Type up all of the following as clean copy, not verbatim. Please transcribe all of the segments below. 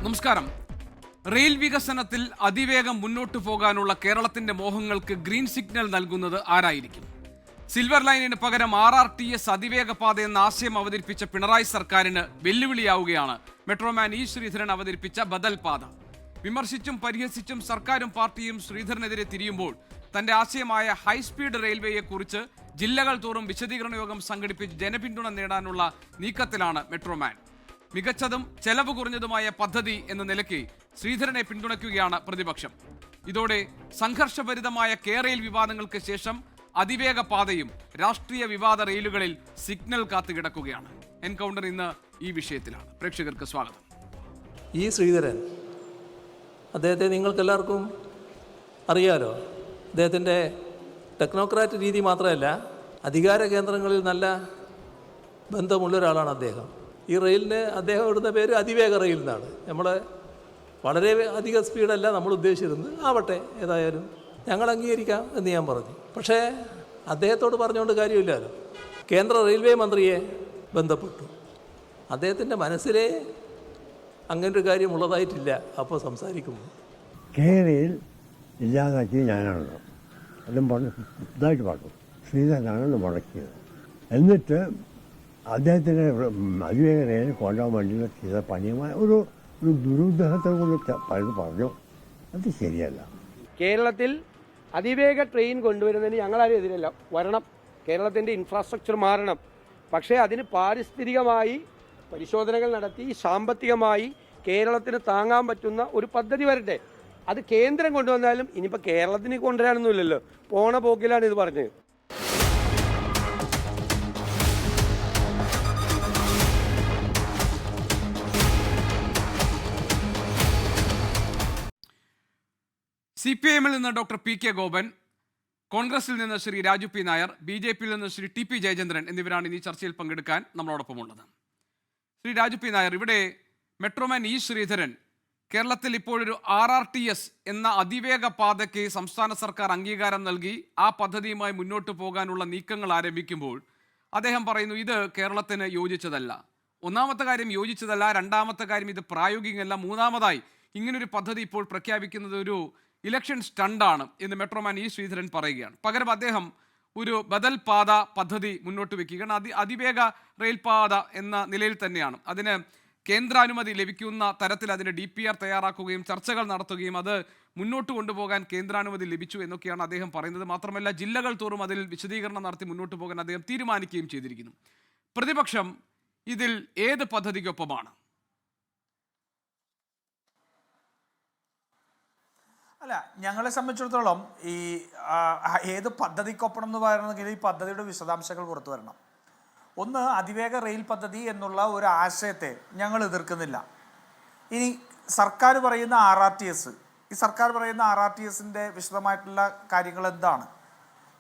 നമസ്കാരം. റെയിൽ വികസനത്തിൽ അതിവേഗം മുന്നോട്ടു പോകാനുള്ള കേരളത്തിന്റെ മോഹങ്ങൾക്ക് ഗ്രീൻ സിഗ്നൽ നൽകുന്നത് ആരായിരിക്കും? സിൽവർ ലൈനിന് പകരം RRTS അതിവേഗ പാത എന്ന ആശയം അവതരിപ്പിച്ച പിണറായി സർക്കാരിന് വെല്ലുവിളിയാവുകയാണ് മെട്രോമാൻ ഇ ശ്രീധരൻ അവതരിപ്പിച്ച ബദൽ പാത. വിമർശിച്ചും പരിഹസിച്ചും സർക്കാരും പാർട്ടിയും ശ്രീധരനെതിരെ തിരിയുമ്പോൾ തന്റെ ആശയമായ ഹൈസ്പീഡ് റെയിൽവേയെ കുറിച്ച് ജില്ലകൾ തോറും വിശദീകരണ യോഗം സംഘടിപ്പിച്ച് ജനപിന്തുണ നേടാനുള്ള നീക്കത്തിലാണ് മെട്രോമാൻ. മികച്ചതും ചെലവ് കുറഞ്ഞതുമായ പദ്ധതി എന്ന നിലയ്ക്ക് ശ്രീധരനെ പിന്തുണയ്ക്കുകയാണ് പ്രതിപക്ഷം. ഇതോടെ സംഘർഷഭരിതമായ റെയിൽ വിവാദങ്ങൾക്ക് ശേഷം അതിവേഗ പാതയും രാഷ്ട്രീയ വിവാദ റെയിലുകളിൽ സിഗ്നൽ കാത്തുകിടക്കുകയാണ്. എൻകൗണ്ടർ ഇന്ന് ഈ വിഷയത്തിലാണ്. പ്രേക്ഷകർക്ക് സ്വാഗതം. ഈ ശ്രീധരൻ, അദ്ദേഹത്തെ നിങ്ങൾക്കെല്ലാവർക്കും അറിയാലോ. അദ്ദേഹത്തിൻ്റെ ടെക്നോക്രാറ്റ് രീതി മാത്രമല്ല, അധികാര കേന്ദ്രങ്ങളിൽ നല്ല ബന്ധമുള്ള ഒരാളാണ് അദ്ദേഹം. ഈ റെയിലിന് അദ്ദേഹം ഇടുന്ന പേര് അതിവേഗ റെയിൽ എന്നാണ്. നമ്മൾ വളരെ അധിക സ്പീഡല്ല നമ്മൾ ഉദ്ദേശിച്ചിരുന്നത്. ആവട്ടെ, ഏതായാലും ഞങ്ങൾ അംഗീകരിക്കാം എന്ന് ഞാൻ പറഞ്ഞു. പക്ഷേ അദ്ദേഹത്തോട് പറഞ്ഞുകൊണ്ട് കാര്യമില്ലല്ലോ. കേന്ദ്ര റെയിൽവേ മന്ത്രിയെ ബന്ധപ്പെട്ടു. അദ്ദേഹത്തിൻ്റെ മനസ്സിലെ അങ്ങനൊരു കാര്യം ഉള്ളതായിട്ടില്ല. അപ്പോൾ സംസാരിക്കുമ്പോൾ കേരയിൽ ഇല്ലാതാക്കി ഞാനാണല്ലോ, അതും ഇതായിട്ട് പാട്ടു ശ്രീധരനാണ് മുടക്കിയത്. എന്നിട്ട് അദ്ദേഹത്തിൻ്റെ അതിവേഗ റെയിൽ കൊണ്ടുപോകാൻ വേണ്ടി ചെയ്ത പണിയുമായ ഒരു ദുരുദ്ദേശത്തെ കൊണ്ട് പലത് പറഞ്ഞു. അത് ശരിയല്ല. കേരളത്തിൽ അതിവേഗ ട്രെയിൻ കൊണ്ടുവരുന്നതിന് ഞങ്ങളാരും എതിരല്ല. വരണം, കേരളത്തിൻ്റെ ഇൻഫ്രാസ്ട്രക്ചർ മാറണം. പക്ഷേ അതിന് പാരിസ്ഥിതികമായി പരിശോധനകൾ നടത്തി സാമ്പത്തികമായി കേരളത്തിന് താങ്ങാൻ പറ്റുന്ന ഒരു പദ്ധതി വരട്ടെ. അത് കേന്ദ്രം കൊണ്ടുവന്നാലും ഇനിയിപ്പോൾ കേരളത്തിന് കൊണ്ടുവരാനൊന്നുമില്ലല്ലോ. പോണ പോക്കിലാണ് ഇത് പറഞ്ഞത്. CPIM-ൽ നിന്ന് ഡോക്ടർ PK ഗോപൻ, കോൺഗ്രസിൽ നിന്ന് ശ്രീ രാജു P നായർ, BJP-യിൽ നിന്ന് ശ്രീ TP ജയചന്ദ്രൻ എന്നിവരാണ് ഈ ചർച്ചയിൽ പങ്കെടുക്കാൻ നമ്മളോടൊപ്പമുള്ളത്. ശ്രീ രാജു P നായർ, ഇവിടെ മെട്രോമാൻ ഇ ശ്രീധരൻ കേരളത്തിൽ ഇപ്പോഴൊരു RRTS എന്ന അതിവേഗ പാതയ്ക്ക് സംസ്ഥാന സർക്കാർ അംഗീകാരം നൽകി ആ പദ്ധതിയുമായി മുന്നോട്ട് പോകാനുള്ള നീക്കങ്ങൾ ആരംഭിക്കുമ്പോൾ അദ്ദേഹം പറയുന്നു ഇത് കേരളത്തിന് യോജിച്ചതല്ല. ഒന്നാമത്തെ കാര്യം യോജിച്ചതല്ല, രണ്ടാമത്തെ കാര്യം ഇത് പ്രായോഗികമല്ല, മൂന്നാമതായി ഇങ്ങനൊരു പദ്ധതി ഇപ്പോൾ പ്രഖ്യാപിക്കുന്നത് ഒരു ഇലക്ഷൻ സ്റ്റണ്ടാണ് എന്ന് മെട്രോമാൻ ഇ ശ്രീധരൻ പറയുകയാണ്. പകരം അദ്ദേഹം ഒരു ബദൽ പാത പദ്ധതി മുന്നോട്ട് വെക്കുകയാണ്. അതിവേഗ റെയിൽ പാത എന്ന നിലയിൽ തന്നെയാണ്. അതിന് കേന്ദ്രാനുമതി ലഭിക്കുന്ന തരത്തിൽ അതിന് DPR തയ്യാറാക്കുകയും ചർച്ചകൾ നടത്തുകയും അത് മുന്നോട്ട് കൊണ്ടുപോകാൻ കേന്ദ്രാനുമതി ലഭിച്ചു എന്നൊക്കെയാണ് അദ്ദേഹം പറയുന്നത്. മാത്രമല്ല ജില്ലകൾ തോറും അതിൽ വിശദീകരണം നടത്തി മുന്നോട്ട് പോകാൻ അദ്ദേഹം തീരുമാനിക്കുകയും ചെയ്തിരിക്കുന്നു. പ്രതിപക്ഷം ഇതിൽ ഏത് പദ്ധതിക്കൊപ്പമാണ്? അല്ല, ഞങ്ങളെ സംബന്ധിച്ചിടത്തോളം ഈ ഏത് പദ്ധതിക്കൊപ്പം എന്ന് പറയുന്നെങ്കിൽ ഈ പദ്ധതിയുടെ വിശദാംശങ്ങൾ പുറത്തു വരണം. ഒന്ന്, അതിവേഗ റെയിൽ പദ്ധതി എന്നുള്ള ഒരു ആശയത്തെ ഞങ്ങൾ എതിർക്കുന്നില്ല. ഇനി സർക്കാർ പറയുന്ന RRTS, ഈ സർക്കാർ പറയുന്ന RRTSൻ്റെ വിശദമായിട്ടുള്ള കാര്യങ്ങൾ എന്താണ്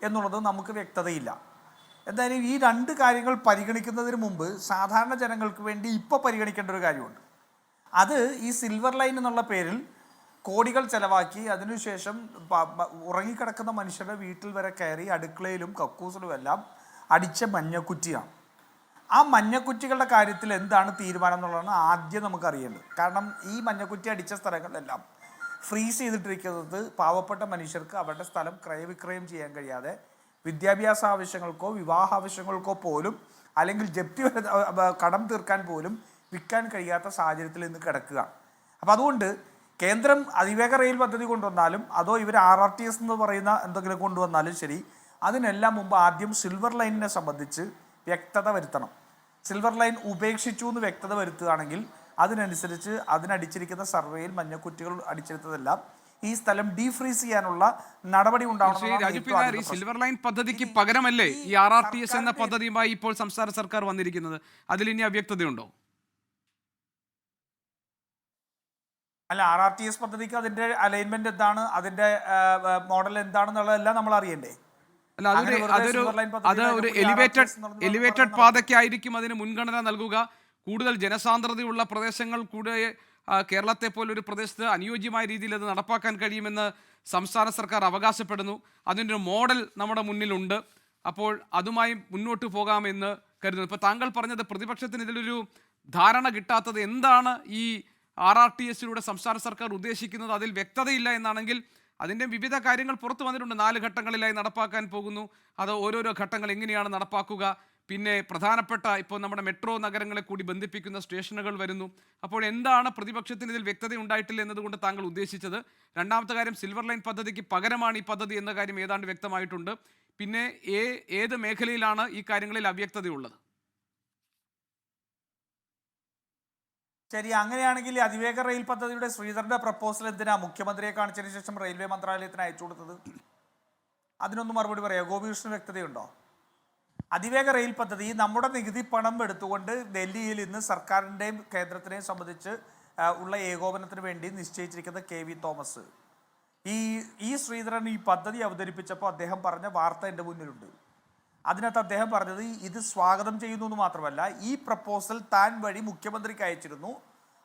എന്നുള്ളത് നമുക്ക് വ്യക്തതയില്ല. എന്തായാലും ഈ രണ്ട് കാര്യങ്ങൾ പരിഗണിക്കുന്നതിന് മുമ്പ് സാധാരണ ജനങ്ങൾക്ക് വേണ്ടി ഇപ്പോൾ പരിഗണിക്കേണ്ട ഒരു കാര്യമുണ്ട്. അത് ഈ സിൽവർ ലൈൻ എന്നുള്ള പേരിൽ കോടികൾ ചെലവാക്കി അതിനുശേഷം ഉറങ്ങിക്കിടക്കുന്ന മനുഷ്യരുടെ വീട്ടിൽ വരെ കയറി അടുക്കളയിലും കക്കൂസിലും എല്ലാം അടിച്ച മഞ്ഞക്കുറ്റിയാണ്. ആ മഞ്ഞക്കുറ്റികളുടെ കാര്യത്തിൽ എന്താണ് തീരുമാനം എന്നുള്ളതാണ് ആദ്യം നമുക്കറിയേണ്ടത്. കാരണം ഈ മഞ്ഞക്കുറ്റി അടിച്ച സ്ഥലങ്ങളിലെല്ലാം ഫ്രീസ് ചെയ്തിട്ടിരിക്കുന്നത് പാവപ്പെട്ട മനുഷ്യർക്ക് അവരുടെ സ്ഥലം ക്രയവിക്രയം ചെയ്യാൻ കഴിയാതെ വിദ്യാഭ്യാസ ആവശ്യങ്ങൾക്കോ വിവാഹ ആവശ്യങ്ങൾക്കോ പോലും അല്ലെങ്കിൽ ജപ്തി കടം തീർക്കാൻ പോലും വിൽക്കാൻ കഴിയാത്ത സാഹചര്യത്തിൽ ഇന്ന് കിടക്കുക. അപ്പം അതുകൊണ്ട് കേന്ദ്രം അതിവേഗ റെയിൽ പദ്ധതി കൊണ്ടുവന്നാലും അതോ ഇവർ RRTS എന്ന് പറയുന്ന എന്തെങ്കിലും കൊണ്ടുവന്നാലും ശരി, അതിനെല്ലാം മുമ്പ് ആദ്യം സിൽവർ ലൈനിനെ സംബന്ധിച്ച് വ്യക്തത വരുത്തണം. സിൽവർ ലൈൻ ഉപേക്ഷിച്ചു എന്ന് വ്യക്തത വരുത്തുകയാണെങ്കിൽ അതിനനുസരിച്ച് അതിനടിച്ചിരിക്കുന്ന സർവേയിൽ മഞ്ഞക്കുറ്റികൾ അടിച്ചെടുത്തതെല്ലാം ഈ സ്ഥലം ഡീഫ്രീസ് ചെയ്യാനുള്ള നടപടി ഉണ്ടാവണം. സിൽവർ ലൈൻ പദ്ധതിക്ക് പകരമല്ലേ ഈ RRTS എന്ന പദ്ധതിയുമായി ഇപ്പോൾ സംസ്ഥാന സർക്കാർ വന്നിരിക്കുന്നത്? അതിൽ ഇനി അവ്യക്തതയുണ്ടോ? അല്ല, RRTS പദ്ധതിക്ക് അതിൻ്റെ അലൈൻമെന്റ് എന്താണ്, അതിൻ്റെ മോഡൽ എന്താണെന്നുള്ളതെല്ലാം നമ്മൾ അറിയണ്ടേ? അല്ല, അത് ഒരു എലിവേറ്റഡ് പാതയ്ക്കായിരിക്കും അതിന് മുൻഗണന നൽകുക. കൂടുതൽ ജനസാന്ദ്രതയുള്ള പ്രദേശങ്ങൾ കൂടെ കേരളത്തെ പോലൊരു പ്രദേശത്ത് അനുയോജ്യമായ രീതിയിൽ അത് നടപ്പാക്കാൻ കഴിയുമെന്ന് സംസ്ഥാന സർക്കാർ അവകാശപ്പെടുന്നു. അതിൻ്റെ ഒരു മോഡൽ നമ്മുടെ മുന്നിലുണ്ട്. അപ്പോൾ അതുമായി മുന്നോട്ട് പോകാമെന്ന് കരുതുന്നു. ഇപ്പോൾ താങ്കൾ പറഞ്ഞത് പ്രതിപക്ഷത്തിന് ഇതിലൊരു ധാരണ കിട്ടാത്തത് എന്താണ് ഈ RRTS സംസ്ഥാന സർക്കാർ ഉദ്ദേശിക്കുന്നത് അതിൽ വ്യക്തതയില്ല എന്നാണെങ്കിൽ അതിൻ്റെ വിവിധ കാര്യങ്ങൾ പുറത്തു വന്നിട്ടുണ്ട്. 4 ഘട്ടങ്ങളിലായി നടപ്പാക്കാൻ പോകുന്നു. അത് ഓരോരോ ഘട്ടങ്ങൾ എങ്ങനെയാണ് നടപ്പാക്കുക, പിന്നെ പ്രധാനപ്പെട്ട ഇപ്പോൾ നമ്മുടെ മെട്രോ നഗരങ്ങളെ കൂടി ബന്ധിപ്പിക്കുന്ന സ്റ്റേഷനുകൾ വരുന്നു. അപ്പോൾ എന്താണ് പ്രതിപക്ഷത്തിന് ഇതിൽ വ്യക്തത ഉണ്ടായിട്ടില്ല എന്നതുകൊണ്ട് താങ്കൾ ഉദ്ദേശിച്ചത്? രണ്ടാമത്തെ കാര്യം, സിൽവർ ലൈൻ പദ്ധതിക്ക് പകരമാണ് ഈ പദ്ധതി എന്ന കാര്യം ഏതാണ്ട് വ്യക്തമായിട്ടുണ്ട്. പിന്നെ ഏത് മേഖലയിലാണ് ഈ കാര്യങ്ങളിൽ അവ്യക്തതയുള്ളത്? ശരി, അങ്ങനെയാണെങ്കിൽ അതിവേഗ റെയിൽ പദ്ധതിയുടെ ശ്രീധരന്റെ പ്രപ്പോസൽ എന്തിനാ മുഖ്യമന്ത്രിയെ കാണിച്ചതിന് ശേഷം റെയിൽവേ മന്ത്രാലയത്തിന് അയച്ചു കൊടുത്തത്? അതിനൊന്നും മറുപടി പറയാം. ഗോപികൃഷ്ണൻ വ്യക്തതയുണ്ടോ? അതിവേഗ റെയിൽ പദ്ധതി നമ്മുടെ നികുതി പണം എടുത്തുകൊണ്ട് ഡൽഹിയിൽ ഇന്ന് സർക്കാരിൻ്റെയും കേന്ദ്രത്തിനെയും സംബന്ധിച്ച് ഉള്ള ഏകോപനത്തിന് വേണ്ടി നിശ്ചയിച്ചിരിക്കുന്ന KV തോമസ്, ഈ ശ്രീധരൻ ഈ പദ്ധതി അവതരിപ്പിച്ചപ്പോൾ അദ്ദേഹം പറഞ്ഞ വാർത്ത എൻ്റെ മുന്നിലുണ്ട്. അതിനകത്ത് അദ്ദേഹം പറഞ്ഞത് ഇത് സ്വാഗതം ചെയ്യുന്നു എന്ന് മാത്രമല്ല, ഈ പ്രപ്പോസൽ താൻ വഴി മുഖ്യമന്ത്രിക്ക് അയച്ചിരുന്നു.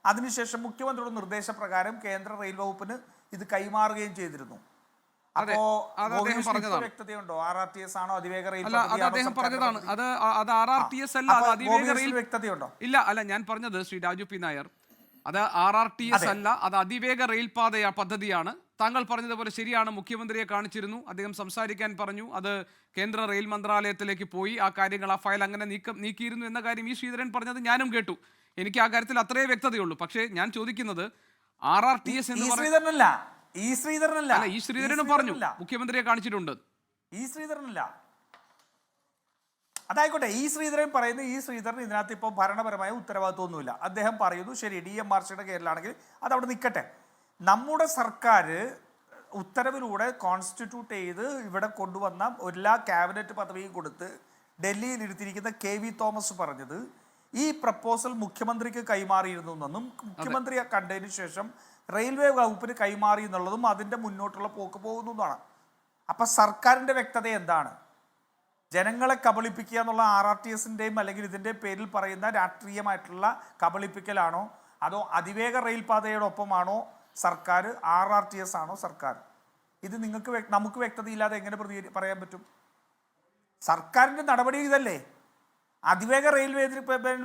അതിനുശേഷം മുഖ്യമന്ത്രിയുടെ നിർദ്ദേശപ്രകാരം കേന്ദ്ര റെയിൽ വകുപ്പിന് ഇത് കൈമാറുകയും ചെയ്തിരുന്നു. അപ്പോ വ്യക്തതയുണ്ടോ? RRTS ആണോ അതിവേഗ റെയിൽ പറഞ്ഞതാണ്? അത് RRTS അല്ല, അത് അതിവേഗ റെയിൽ വ്യക്തതയുണ്ടോ? ഇല്ല, അല്ല, ഞാൻ പറഞ്ഞത് ശ്രീ രാജു പി നായർ, അത് RRTS അല്ല, അത് അതിവേഗ റെയിൽ പദ്ധതിയാണ്. താങ്കൾ പറഞ്ഞതുപോലെ ശരിയാണ്, മുഖ്യമന്ത്രിയെ കാണിച്ചിരുന്നു, അദ്ദേഹം സംസാരിക്കാൻ പറഞ്ഞു, അത് കേന്ദ്ര റെയിൽ മന്ത്രാലയത്തിലേക്ക് പോയി, ആ കാര്യങ്ങൾ ആ ഫയൽ അങ്ങനെ നീക്കിയിരുന്നു എന്ന കാര്യം ഈ ശ്രീധരൻ പറഞ്ഞത് ഞാനും കേട്ടു. എനിക്ക് ആ കാര്യത്തിൽ അത്രേ വ്യക്തതയുള്ളൂ. പക്ഷേ ഞാൻ ചോദിക്കുന്നത് RRTS എന്ന് ശ്രീധരനല്ല, ഈ ശ്രീധരനും പറഞ്ഞു മുഖ്യമന്ത്രിയെ കാണിച്ചിട്ടുണ്ട്. ഈ ശ്രീധരനല്ല, അതായിക്കോട്ടെ. ഈ ശ്രീധരൻ പറയുന്നത്, ഈ ശ്രീധരൻ ഇതിനകത്ത് ഇപ്പോൾ ഭരണപരമായ ഉത്തരവാദിത്വമൊന്നുമില്ല. അദ്ദേഹം പറയുന്നു ശരി, DMRCയുടെ കീഴിലാണെങ്കിൽ അത് അവിടെ നിൽക്കട്ടെ. നമ്മുടെ സർക്കാർ ഉത്തരവിലൂടെ കോൺസ്റ്റിറ്റ്യൂട്ട് ചെയ്ത് ഇവിടെ കൊണ്ടുവന്ന എല്ലാ ക്യാബിനറ്റ് പദവിയും കൊടുത്ത് ഡൽഹിയിൽ ഇരുത്തിയിരിക്കുന്ന KV തോമസ് പറഞ്ഞത് ഈ പ്രപ്പോസൽ മുഖ്യമന്ത്രിക്ക് കൈമാറിയിരുന്നു എന്നും മുഖ്യമന്ത്രി കണ്ടതിന് ശേഷം റെയിൽവേ വകുപ്പിന് കൈമാറി എന്നുള്ളതും അതിൻ്റെ മുന്നോട്ടുള്ള പോക്ക് പോകുന്നു എന്നാണ്. അപ്പം സർക്കാരിൻ്റെ വ്യക്തത എന്താണ്? ജനങ്ങളെ കബളിപ്പിക്കുക എന്നുള്ള RRTSൻ്റെയും അല്ലെങ്കിൽ ഇതിൻ്റെ പേരിൽ പറയുന്ന രാഷ്ട്രീയമായിട്ടുള്ള കബളിപ്പിക്കലാണോ, അതോ അതിവേഗ റെയിൽ പാതയോടൊപ്പമാണോ സർക്കാർ, RRTS ആണോ സർക്കാർ? ഇത് നമുക്ക് വ്യക്തതയില്ലാതെ എങ്ങനെ പറയാൻ പറ്റും? സർക്കാരിൻ്റെ നടപടി ഇതല്ലേ. അതിവേഗ റെയിൽവേ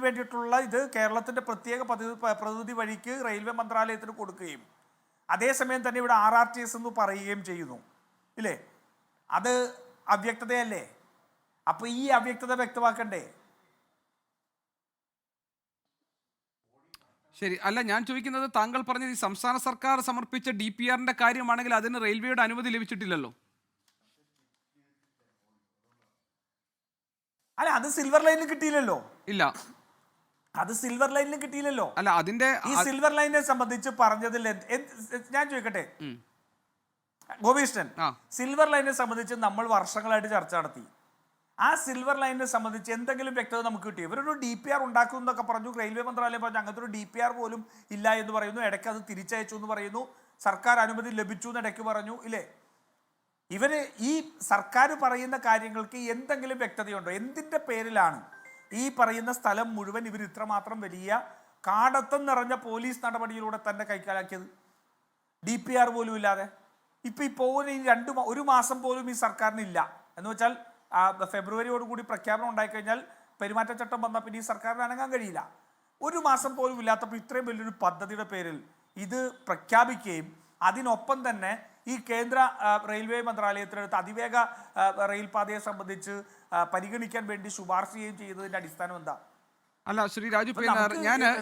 വേണ്ടിയിട്ടുള്ള ഇത് കേരളത്തിൻ്റെ പ്രത്യേക പ്രതിനിധി വഴിക്ക് റെയിൽവേ മന്ത്രാലയത്തിന് കൊടുക്കുകയും അതേസമയം തന്നെ ഇവിടെ RRTS എന്ന് പറയുകയും ചെയ്യുന്നു, ഇല്ലേ? അത് അവ്യക്തതയല്ലേ? അപ്പോൾ ഈ അവ്യക്തത വ്യക്തമാക്കണ്ടേ? ശരി, അല്ല, ഞാൻ ചോദിക്കുന്നത് താങ്കൾ പറഞ്ഞത് ഈ സംസ്ഥാന സർക്കാർ സമർപ്പിച്ച DPRന്റെ കാര്യമാണെങ്കിൽ അതിന് റെയിൽവേയുടെ അനുമതി ലഭിച്ചിട്ടില്ലല്ലോ. അല്ല, അത് സിൽവർ ലൈനിൽ കിട്ടിയില്ലല്ലോ. ഇല്ല, അത് സിൽവർ ലൈനിൽ കിട്ടിയില്ലല്ലോ. അല്ല, അതിന്റെ ഈ സിൽവർ ലൈനിനെ സംബന്ധിച്ച് പറഞ്ഞതിൽ ഞാൻ ചോദിക്കട്ടെ ഗോപികൃഷ്ണൻ, സിൽവർ ലൈനിനെ സംബന്ധിച്ച് നമ്മൾ വർഷങ്ങളായിട്ട് ചർച്ച നടത്തി. ആ സിൽവർ ലൈനിനെ സംബന്ധിച്ച് എന്തെങ്കിലും വ്യക്തത നമുക്ക് കിട്ടി? ഇവരൊരു DPR ഉണ്ടാക്കും എന്നൊക്കെ പറഞ്ഞു, റെയിൽവേ മന്ത്രാലയം പറഞ്ഞു, അങ്ങനത്തെ ഒരു DPR പോലും ഇല്ല എന്ന് പറയുന്നു. ഇടയ്ക്ക് അത് തിരിച്ചയച്ചു എന്ന് പറയുന്നു, സർക്കാർ അനുമതി ലഭിച്ചു എന്ന് ഇടയ്ക്ക് പറഞ്ഞു, ഇല്ലേ? ഇവര് ഈ സർക്കാർ പറയുന്ന കാര്യങ്ങൾക്ക് എന്തെങ്കിലും വ്യക്തതയുണ്ടോ? എന്തിൻ്റെ പേരിലാണ് ഈ പറയുന്ന സ്ഥലം മുഴുവൻ ഇവർ ഇത്രമാത്രം വലിയ കാടത്തം നിറഞ്ഞ പോലീസ് നടപടിയിലൂടെ തന്നെ കൈക്കാലാക്കിയത്? DPR പോലും ഇല്ലാതെ ഇപ്പം ഈ പോകുന്ന ഒരു മാസം പോലും ഈ സർക്കാരിനില്ല എന്ന് വെച്ചാൽ ഫെബ്രുവരിയോടുകൂടി പ്രഖ്യാപനം ഉണ്ടായിക്കഴിഞ്ഞാൽ പെരുമാറ്റച്ചട്ടം വന്നാൽ പിന്നെ ഈ സർക്കാരിന് അനങ്ങാൻ കഴിയില്ല. ഒരു മാസം പോലും ഇല്ലാത്തപ്പോൾ ഇത്രയും വലിയൊരു പദ്ധതിയുടെ പേരിൽ ഇത് പ്രഖ്യാപിക്കുകയും അതിനൊപ്പം തന്നെ ഈ കേന്ദ്ര റെയിൽവേ മന്ത്രാലയത്തിനടുത്ത് അതിവേഗ റെയിൽ പാതയെ സംബന്ധിച്ച് പരിഗണിക്കാൻ വേണ്ടി ശുപാർശ ചെയ്യുകയും ചെയ്തതിൻ്റെ അടിസ്ഥാനം എന്താ? അല്ല, ശ്രീ രാജു പി നായർ,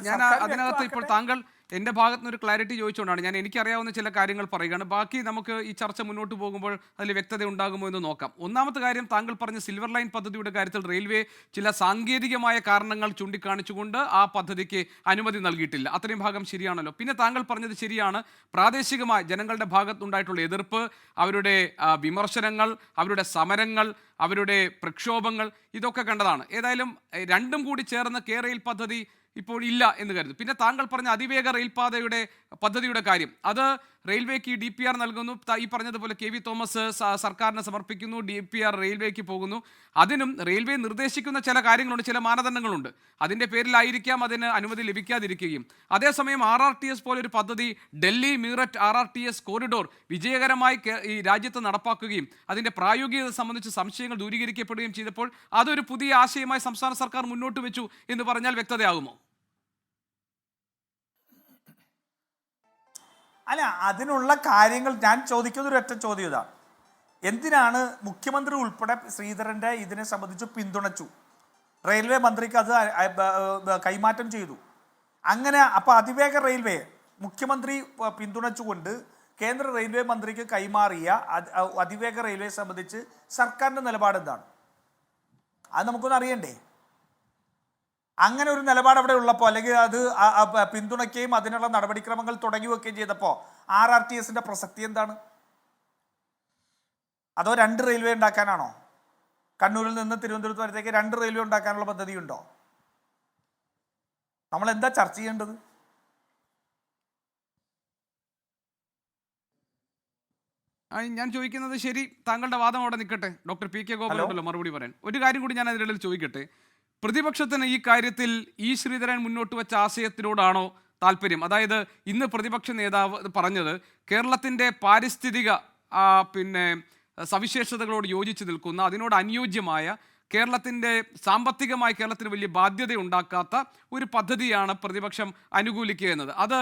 ഞാൻ അതിനകത്ത് ഇപ്പോൾ താങ്കൾ എൻ്റെ ഭാഗത്ത് നിന്ന് ഒരു ക്ലാരിറ്റി ചോദിച്ചുകൊണ്ടാണ് എനിക്കറിയാവുന്ന ചില കാര്യങ്ങൾ പറയുകയാണ്. ബാക്കി നമുക്ക് ഈ ചർച്ച മുന്നോട്ട് പോകുമ്പോൾ അതിൽ വ്യക്തത ഉണ്ടാകുമോ എന്ന് നോക്കാം. ഒന്നാമത്തെ കാര്യം, താങ്കൾ പറഞ്ഞ സിൽവർ ലൈൻ പദ്ധതിയുടെ കാര്യത്തിൽ റെയിൽവേ ചില സാങ്കേതികമായ കാരണങ്ങൾ ചൂണ്ടിക്കാണിച്ചുകൊണ്ട് ആ പദ്ധതിക്ക് അനുമതി നൽകിയിട്ടില്ല. അത്രയും ഭാഗം ശരിയാണല്ലോ. പിന്നെ താങ്കൾ പറഞ്ഞത് ശരിയാണ്, പ്രാദേശികമായി ജനങ്ങളുടെ ഭാഗത്തുണ്ടായിട്ടുള്ള എതിർപ്പ്, അവരുടെ വിമർശനങ്ങൾ, അവരുടെ സമരങ്ങൾ, അവരുടെ പ്രക്ഷോഭങ്ങൾ, ഇതൊക്കെ കണ്ടതാണ്. ഏതായാലും രണ്ടും കൂടി ചേർന്ന് റെയിൽ പദ്ധതി ഇപ്പോൾ ഇല്ല എന്ന് കരുതുന്നു. പിന്നെ താങ്കൾ പറഞ്ഞ അതിവേഗ റെയിൽ പദ്ധതിയുടെ കാര്യം, അത് റെയിൽവേക്ക് DPR നൽകുന്നു. ഈ പറഞ്ഞതുപോലെ KV തോമസ് സർക്കാരിന് സമർപ്പിക്കുന്നു, DPR റെയിൽവേക്ക് പോകുന്നു. അതിനും റെയിൽവേ നിർദ്ദേശിക്കുന്ന ചില കാര്യങ്ങളുണ്ട്, ചില മാനദണ്ഡങ്ങളുണ്ട്. അതിൻ്റെ പേരിലായിരിക്കാം അതിന് അനുമതി ലഭിക്കാതിരിക്കുകയും. അതേസമയം RRTS പോലൊരു പദ്ധതി, ഡൽഹി മീററ്റ് RRTS കോറിഡോർ വിജയകരമായി ഈ രാജ്യത്ത് നടപ്പാക്കുകയും അതിൻ്റെ പ്രായോഗികത സംബന്ധിച്ച് സംശയങ്ങൾ ദൂരീകരിക്കപ്പെടുകയും ചെയ്തപ്പോൾ അതൊരു പുതിയ ആശയമായി സംസ്ഥാന സർക്കാർ മുന്നോട്ട് വെച്ചു എന്ന് പറഞ്ഞാൽ വ്യക്തതയാകുമോ? അല്ല, അതിനുള്ള കാര്യങ്ങൾ ഞാൻ ചോദിക്കുന്ന ഒരു ഒറ്റ ചോദ്യം ഇതാണ്. എന്തിനാണ് മുഖ്യമന്ത്രി ഉൾപ്പെടെ ശ്രീധരൻ്റെ ഇതിനെ സംബന്ധിച്ച് പിന്തുണച്ചു? റെയിൽവേ മന്ത്രിക്ക് അത് കൈമാറ്റം ചെയ്തു. അങ്ങനെ അപ്പോൾ അതിവേഗ റെയിൽവേ മുഖ്യമന്ത്രി പിന്തുണച്ചുകൊണ്ട് കേന്ദ്ര റെയിൽവേ മന്ത്രിക്ക് കൈമാറിയ അതിവേഗ റെയിൽവേ സംബന്ധിച്ച് സർക്കാരിൻ്റെ നിലപാട് എന്താണ്? അത് നമുക്കൊന്ന് അറിയണ്ടേ? അങ്ങനെ ഒരു നിലപാട് അവിടെ ഉള്ളപ്പോൾ, അല്ലെങ്കിൽ അത് പിന്തുണയ്ക്കുകയും അതിനുള്ള നടപടിക്രമങ്ങൾ തുടങ്ങി വെക്കുകയും ചെയ്തപ്പോൾ RRTSന്റെ പ്രസക്തി എന്താണ്? അതോ 2 റെയിൽവേ ഉണ്ടാക്കാനാണോ? കണ്ണൂരിൽ നിന്ന് തിരുവനന്തപുരത്ത് വരത്തേക്ക് 2 റെയിൽവേ ഉണ്ടാക്കാനുള്ള പദ്ധതിയുണ്ടോ? നമ്മൾ എന്താ ചർച്ച ചെയ്യേണ്ടത്? ഞാൻ ചോദിക്കുന്നത് ശരി, താങ്കളുടെ വാദം അവിടെ നിൽക്കട്ടെ. ഡോക്ടർ PK ഗോപൻ ഉണ്ടല്ലോ മറുപടി പറയാൻ. ഒരു കാര്യം കൂടി ഞാൻ അതിനിടയിൽ ചോദിക്കട്ടെ. പ്രതിപക്ഷത്തിന് ഈ കാര്യത്തിൽ ശ്രീധരൻ മുന്നോട്ട് വെച്ച ആശയത്തിനോടാണോ താല്പര്യം? അതായത് ഇന്ന് പ്രതിപക്ഷ നേതാവ് പറഞ്ഞത് കേരളത്തിൻ്റെ പാരിസ്ഥിതിക സവിശേഷതകളോട് യോജിച്ച് നിൽക്കുന്ന, അതിനോട് അനുയോജ്യമായ, കേരളത്തിൻ്റെ സാമ്പത്തികമായി കേരളത്തിന് വലിയ ബാധ്യത ഉണ്ടാക്കാത്ത ഒരു പദ്ധതിയാണ് പ്രതിപക്ഷം അനുകൂലിക്കുക എന്നത്. അത്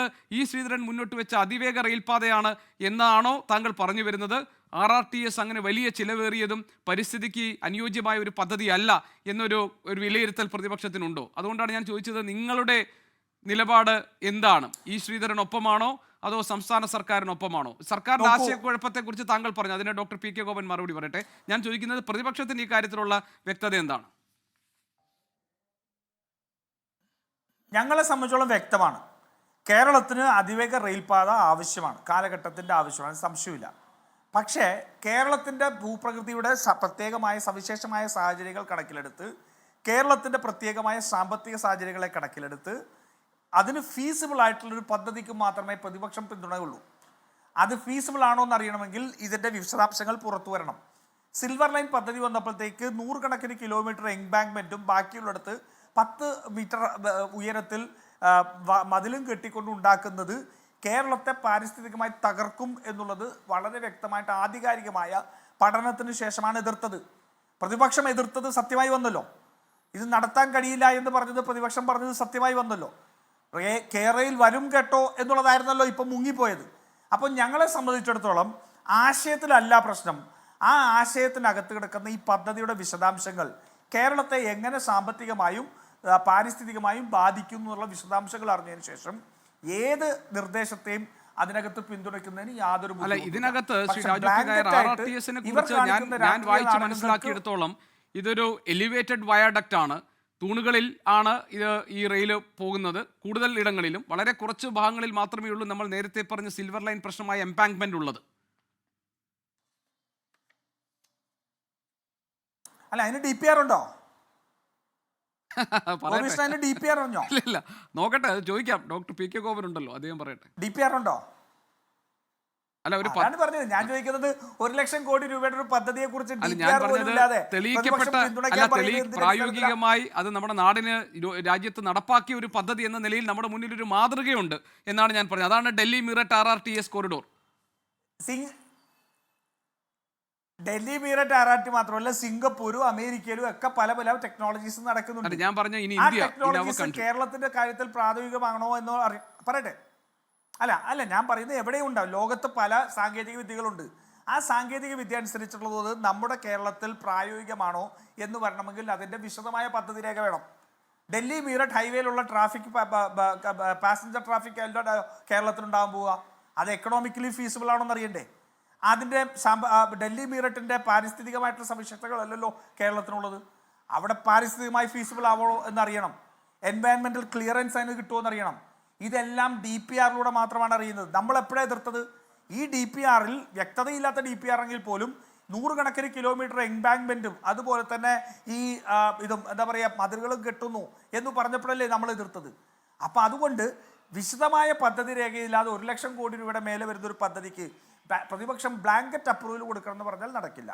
ശ്രീധരൻ മുന്നോട്ട് വെച്ച അതിവേഗ റെയിൽപാതയാണ് എന്നാണോ താങ്കൾ പറഞ്ഞു വരുന്നത്? RRTS അങ്ങനെ വലിയ ചിലവേറിയതും പരിസ്ഥിതിക്ക് അനുയോജ്യമായ ഒരു പദ്ധതിയല്ല എന്നൊരു വിലയിരുത്തൽ പ്രതിപക്ഷത്തിനുണ്ടോ? അതുകൊണ്ടാണ് ഞാൻ ചോദിച്ചത്, നിങ്ങളുടെ നിലപാട് എന്താണ്? ശ്രീധരനൊപ്പമാണോ അതോ സംസ്ഥാന സർക്കാരിനൊപ്പമാണോ? സർക്കാരിന്റെ ആശയക്കുഴപ്പത്തെക്കുറിച്ച് താങ്കൾ പറഞ്ഞു, അതിന് ഡോക്ടർ PK ഗോപൻ മറുപടി പറയട്ടെ. ഞാൻ ചോദിക്കുന്നത് പ്രതിപക്ഷത്തിന്റെ ഈ കാര്യത്തിലുള്ള വ്യക്തത എന്താണ്? ഞങ്ങളെ സംബന്ധിച്ചോളം വ്യക്തമാണ്. കേരളത്തിന് അതിവേഗ റെയിൽപാത ആവശ്യമാണ്, കാലഘട്ടത്തിൻ്റെ ആവശ്യമാണ്, സംശയമില്ല. പക്ഷേ കേരളത്തിൻ്റെ ഭൂപ്രകൃതിയുടെ പ്രത്യേകമായ സവിശേഷമായ സാഹചര്യങ്ങൾ കണക്കിലെടുത്ത്, കേരളത്തിൻ്റെ പ്രത്യേകമായ സാമ്പത്തിക സാഹചര്യങ്ങളെ കണക്കിലെടുത്ത് അതിന് ഫീസിബിൾ ആയിട്ടുള്ളൊരു പദ്ധതിക്ക് മാത്രമേ പ്രതിപക്ഷം പിന്തുണയുള്ളൂ. അത് ഫീസിബിൾ ആണോ എന്നറിയണമെങ്കിൽ ഇതിൻ്റെ വിശദാംശങ്ങൾ പുറത്തു വരണം. സിൽവർ ലൈൻ പദ്ധതി വന്നപ്പോഴത്തേക്ക് 100 കണക്കിന് കിലോമീറ്റർ എംബാങ്ക്മെൻറ്റും ബാക്കിയുള്ളിടത്ത് 10 മീറ്റർ ഉയരത്തിൽ മതിലും കെട്ടിക്കൊണ്ട് ഉണ്ടാക്കുന്നത് കേരളത്തെ പാരിസ്ഥിതികമായി തകർക്കും എന്നുള്ളത് വളരെ വ്യക്തമായിട്ട് ആധികാരികമായ പഠനത്തിന് ശേഷമാണ് എതിർത്തത്. പ്രതിപക്ഷം എതിർത്തത് സത്യമായി വന്നല്ലോ. ഇത് നടത്താൻ കഴിയില്ല എന്ന് പറഞ്ഞത് പ്രതിപക്ഷം പറഞ്ഞത് സത്യമായി വന്നല്ലോ. കേരളയിൽ വരും കേട്ടോ എന്നുള്ളതായിരുന്നല്ലോ ഇപ്പം മുങ്ങിപ്പോയത്. അപ്പോൾ ഞങ്ങളെ സംബന്ധിച്ചിടത്തോളം ആശയത്തിലല്ല പ്രശ്നം, ആ ആശയത്തിനകത്ത് കിടക്കുന്ന ഈ പദ്ധതിയുടെ വിശദാംശങ്ങൾ കേരളത്തെ എങ്ങനെ സാമ്പത്തികമായും പാരിസ്ഥിതികമായും ബാധിക്കും എന്നുള്ള വിശദാംശങ്ങൾ അറിഞ്ഞതിന് ശേഷം ഏത് നിർദ്ദേശത്തെയും അതിനകത്ത് പിന്തുണയ്ക്കുന്നതിന് യാതൊരു അല്ല. ഇതിനകത്ത് ശ്രീ രാജു നായർ RRTSനെ കുറിച്ച് ഞാൻ വായിച്ച് മനസ്സിലാക്കിയെടുത്തോളം ഇതൊരു എലിവേറ്റഡ് വയാഡക്റ്റ് ആണ്. തൂണുകളിൽ ആണ് ഈ റെയിൽ പോകുന്നത്. കൂടുതൽ ഇടങ്ങളിലും വളരെ കുറച്ച് ഭാഗങ്ങളിൽ മാത്രമേ ഉള്ളൂ നമ്മൾ നേരത്തെ പറഞ്ഞ സിൽവർ ലൈൻ പ്രശ്നമായ എംപാങ്ക്മെന്റ് ഉള്ളത്. അല്ല, അതിന് DPR ഉണ്ടോ? ഇല്ല, നോക്കട്ടെ, അത് ചോദിക്കാം. ഡോക്ടർ PK ഗോപൻ ഉണ്ടല്ലോ, അദ്ദേഹം പറയട്ടെ. DPR ഉണ്ടോ? അല്ല, പറഞ്ഞത് ഞാൻ ചോദിക്കുന്നത് 1 ലക്ഷം കോടി രൂപയുടെ ഒരു പദ്ധതിയെ കുറിച്ച് പ്രായോഗികമായി അത് നമ്മുടെ നാടിന് രാജ്യത്ത് നടപ്പാക്കിയ ഒരു പദ്ധതി എന്ന നിലയിൽ നമ്മുടെ മുന്നിൽ ഒരു മാതൃകയുണ്ട് എന്നാണ് ഞാൻ പറഞ്ഞത്. അതാണ് Delhi Meerut RRTS corridor. Delhi Meerut RRT മാത്രമല്ല, സിംഗപ്പൂരും അമേരിക്കയിലും ഒക്കെ പല പല ടെക്നോളജീസ് നടക്കുന്നുണ്ട്. ഞാൻ പറഞ്ഞ കേരളത്തിന്റെ കാര്യത്തിൽ പ്രാഥമികമാണോ എന്നോ പറയട്ടെ. അല്ല ഞാൻ പറയുന്നത് എവിടെയും ഉണ്ടാവും. ലോകത്ത് പല സാങ്കേതിക വിദ്യകളുണ്ട്. ആ സാങ്കേതിക വിദ്യ അനുസരിച്ചുള്ളത് നമ്മുടെ കേരളത്തിൽ പ്രായോഗികമാണോ എന്ന് വരണമെങ്കിൽ അതിൻ്റെ വിശദമായ പദ്ധതി രേഖ വേണം. ഡൽഹി മീററ്റ് ഹൈവേയിലുള്ള ട്രാഫിക് പാസഞ്ചർ ട്രാഫിക് കേരളത്തിലുണ്ടാകാൻ പോവുക, അത് എക്കണോമിക്കലി ഫീസിബിൾ ആണോ എന്നറിയണ്ടേ? അതിൻ്റെ ഡൽഹി മീററ്റിൻ്റെ പാരിസ്ഥിതികമായിട്ടുള്ള സവിശേഷതകളല്ലല്ലോ കേരളത്തിനുള്ളത്. അവിടെ പാരിസ്ഥിതികമായി ഫീസിബിൾ ആവണോ എന്നറിയണം. എൻവയൺമെൻറ്റൽ ക്ലിയറൻസ് അതിന് കിട്ടുമോ എന്നറിയണം. ഇതെല്ലാം DPRലൂടെ മാത്രമാണ് അറിയുന്നത്. നമ്മൾ എപ്പോഴാണ് എതിർത്തത്? ഈ DPRൽ വ്യക്തതയില്ലാത്ത DPR എങ്കിൽ പോലും 100 കണക്കിന് കിലോമീറ്റർ എംബാങ്ക്മെൻറ്റും അതുപോലെ തന്നെ ഈ ഇതും എന്താ പറയുക മതിലുകളും കെട്ടുന്നു എന്ന് പറഞ്ഞപ്പോഴല്ലേ നമ്മൾ എതിർത്തത്. അപ്പോൾ അതുകൊണ്ട് വിശദമായ പദ്ധതി രേഖയില്ലാതെ 1 ലക്ഷം കോടി രൂപയുടെ മേലെ വരുന്നൊരു പദ്ധതിക്ക് പ്രതിപക്ഷം ബ്ലാങ്കറ്റ് അപ്രൂവൽ കൊടുക്കണം എന്ന് പറഞ്ഞാൽ നടക്കില്ല.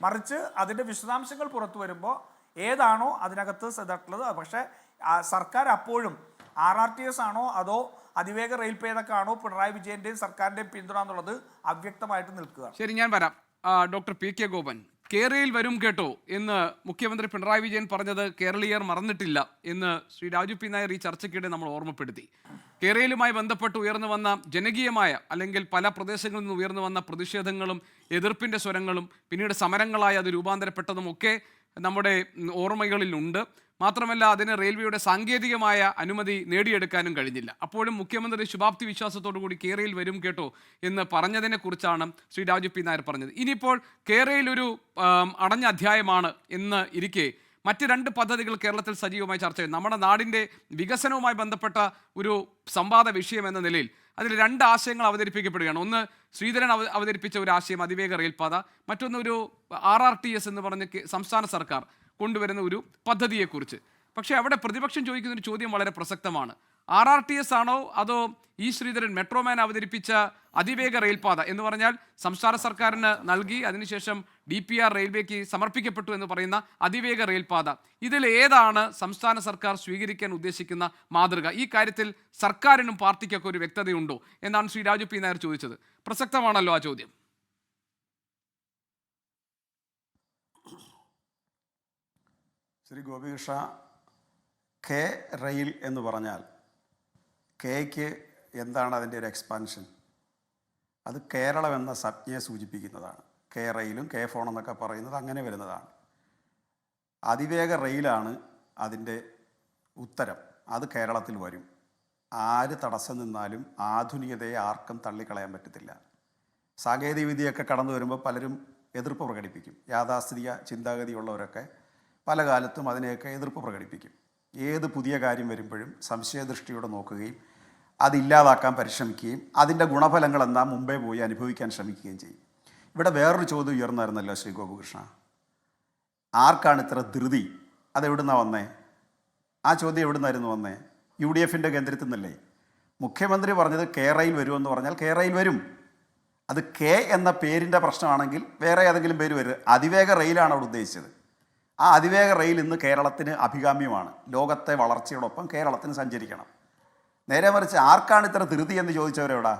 മറിച്ച് അതിൻ്റെ വിശദാംശങ്ങൾ പുറത്തു വരുമ്പോൾ ഏതാണോ അതിനകത്ത് ഇതായിട്ടുള്ളത്. പക്ഷേ സർക്കാർ അപ്പോഴും RRTS ആണോ അതോ അതിവേഗ റെയിൽ പേതക്കാണോ പിണറായി വിജയന്റെയും സർക്കാരിന്റെയും പിന്തുണ എന്നുള്ളത് അവ്യക്തമായിട്ട് നിൽക്കുക. ശരി, ഞാൻ വരാം. ഡോക്ടർ PK ഗോപൻ, കേരളയിൽ വരും കേട്ടോ എന്ന് മുഖ്യമന്ത്രി പിണറായി വിജയൻ പറഞ്ഞത് കേരളീയർ മറന്നിട്ടില്ല എന്ന് ശ്രീ രാജു P നായർ ഈ ചർച്ചയ്ക്കിടെ നമ്മൾ ഓർമ്മപ്പെടുത്തി. കേരളവുമായി ബന്ധപ്പെട്ട് ഉയർന്നു വന്ന ജനകീയമായ അല്ലെങ്കിൽ പല പ്രദേശങ്ങളിൽ നിന്ന് ഉയർന്നു വന്ന പ്രതിഷേധങ്ങളും എതിർപ്പിൻ്റെ സ്വരങ്ങളും പിന്നീട് സമരങ്ങളായി അത് രൂപാന്തരപ്പെട്ടതും ഒക്കെ നമ്മുടെ ഓർമ്മകളിലുണ്ട്. മാത്രമല്ല അതിന് റെയിൽവേയുടെ സാങ്കേതികമായ അനുമതി നേടിയെടുക്കാനും കഴിഞ്ഞില്ല. അപ്പോഴും മുഖ്യമന്ത്രി ശുഭാപ്തി വിശ്വാസത്തോടു കൂടി കേരളയിൽ വരും കേട്ടോ എന്ന് പറഞ്ഞതിനെ കുറിച്ചാണ് ശ്രീ രാജു പി നായർ പറഞ്ഞത്. ഇനിയിപ്പോൾ കേരളയിൽ ഒരു അടഞ്ഞ അധ്യായമാണ് എന്ന് ഇരിക്കെ മറ്റ് 2 പദ്ധതികൾ കേരളത്തിൽ സജീവമായി ചർച്ച ചെയ്യുന്നു. നമ്മുടെ നാടിൻ്റെ വികസനവുമായി ബന്ധപ്പെട്ട ഒരു സംവാദ വിഷയം എന്ന നിലയിൽ അതിൽ 2 ആശയങ്ങൾ അവതരിപ്പിക്കപ്പെടുകയാണ്. ഒന്ന് ശ്രീധരൻ അവതരിപ്പിച്ച ഒരു ആശയം അതിവേഗ റെയിൽപാത, മറ്റൊന്ന് ഒരു RRTS എന്ന് പറഞ്ഞ് സംസ്ഥാന സർക്കാർ കൊണ്ടുവരുന്ന ഒരു പദ്ധതിയെക്കുറിച്ച്. പക്ഷേ അവിടെ പ്രതിപക്ഷം ചോദിക്കുന്നൊരു ചോദ്യം വളരെ പ്രസക്തമാണ്. RRTS ആണോ അതോ ഈ ശ്രീധരൻ മെട്രോമാൻ അവതരിപ്പിച്ച അതിവേഗ റെയിൽപാത എന്ന് പറഞ്ഞാൽ സംസ്ഥാന സർക്കാരിന് നൽകി അതിനുശേഷം DPR റെയിൽവേക്ക് സമർപ്പിക്കപ്പെട്ടു എന്ന് പറയുന്ന അതിവേഗ റെയിൽപാത, ഇതിൽ ഏതാണ് സംസ്ഥാന സർക്കാർ സ്വീകരിക്കാൻ ഉദ്ദേശിക്കുന്ന മാതൃക? ഈ കാര്യത്തിൽ സർക്കാരിനും പാർട്ടിക്കൊക്കെ ഒരു വ്യക്തതയുണ്ടോ എന്നാണ് ശ്രീ രാജു പി നായർ ചോദിച്ചത്. പ്രസക്തമാണല്ലോ ആ ചോദ്യം. ശ്രീ ഗോപികൃഷ്ണ, കെ റെയിൽ എന്ന് പറഞ്ഞാൽ കെയ്ക്ക് എന്താണ് അതിൻ്റെ ഒരു എക്സ്പാൻഷൻ? അത് കേരളം എന്ന സംജ്ഞയെ സൂചിപ്പിക്കുന്നതാണ്. കെ റെയിലും കെ ഫോൺ എന്നൊക്കെ പറയുന്നത് അങ്ങനെ വരുന്നതാണ്. അതിവേഗ റെയിലാണ് അതിൻ്റെ ഉത്തരം. അത് കേരളത്തിൽ വരും. ആര് തടസ്സം നിന്നാലും ആധുനികതയെ ആർക്കും തള്ളിക്കളയാൻ പറ്റത്തില്ല. സാങ്കേതികവിദ്യയൊക്കെ കടന്നു വരുമ്പോൾ പലരും എതിർപ്പ് പ്രകടിപ്പിക്കും. യാഥാസ്ഥിതിക ചിന്താഗതിയുള്ളവരൊക്കെ പല കാലത്തും അതിനെയൊക്കെ എതിർപ്പ് പ്രകടിപ്പിക്കും. ഏത് പുതിയ കാര്യം വരുമ്പോഴും സംശയദൃഷ്ടിയോടെ നോക്കുകയും അതില്ലാതാക്കാൻ പരിശ്രമിക്കുകയും അതിൻ്റെ ഗുണഫലങ്ങളെന്താ മുമ്പേ പോയി അനുഭവിക്കാൻ ശ്രമിക്കുകയും ചെയ്യും. ഇവിടെ വേറൊരു ചോദ്യം ഉയർന്നായിരുന്നല്ലോ ശ്രീ ഗോപികൃഷ്ണ, ആർക്കാണ് ഇത്ര ധൃതി? അതെവിടുന്നാണ് വന്നേ? ആ ചോദ്യം എവിടുന്നായിരുന്നു വന്നേ? UDFൻ്റെ കേന്ദ്രത്തിൽ നിന്നല്ലേ? മുഖ്യമന്ത്രി പറഞ്ഞത് കേരളയിൽ വരുമെന്ന് പറഞ്ഞാൽ കേരളയിൽ വരും. അത് കെ എന്ന പേരിൻ്റെ പ്രശ്നമാണെങ്കിൽ വേറെ ഏതെങ്കിലും പേര് വരും. അതിവേഗ റെയിലാണ് അവിടെ ഉദ്ദേശിച്ചത്. ആ അതിവേഗ റെയിൽ ഇന്ന് കേരളത്തിന് അഭികാമ്യമാണ്. ലോകത്തെ വളർച്ചയോടൊപ്പം കേരളത്തിന് സഞ്ചരിക്കണം. നേരെ മറിച്ച് ആർക്കാണ് ഇത്ര ധൃതി എന്ന് ചോദിച്ചവരെവിടാ?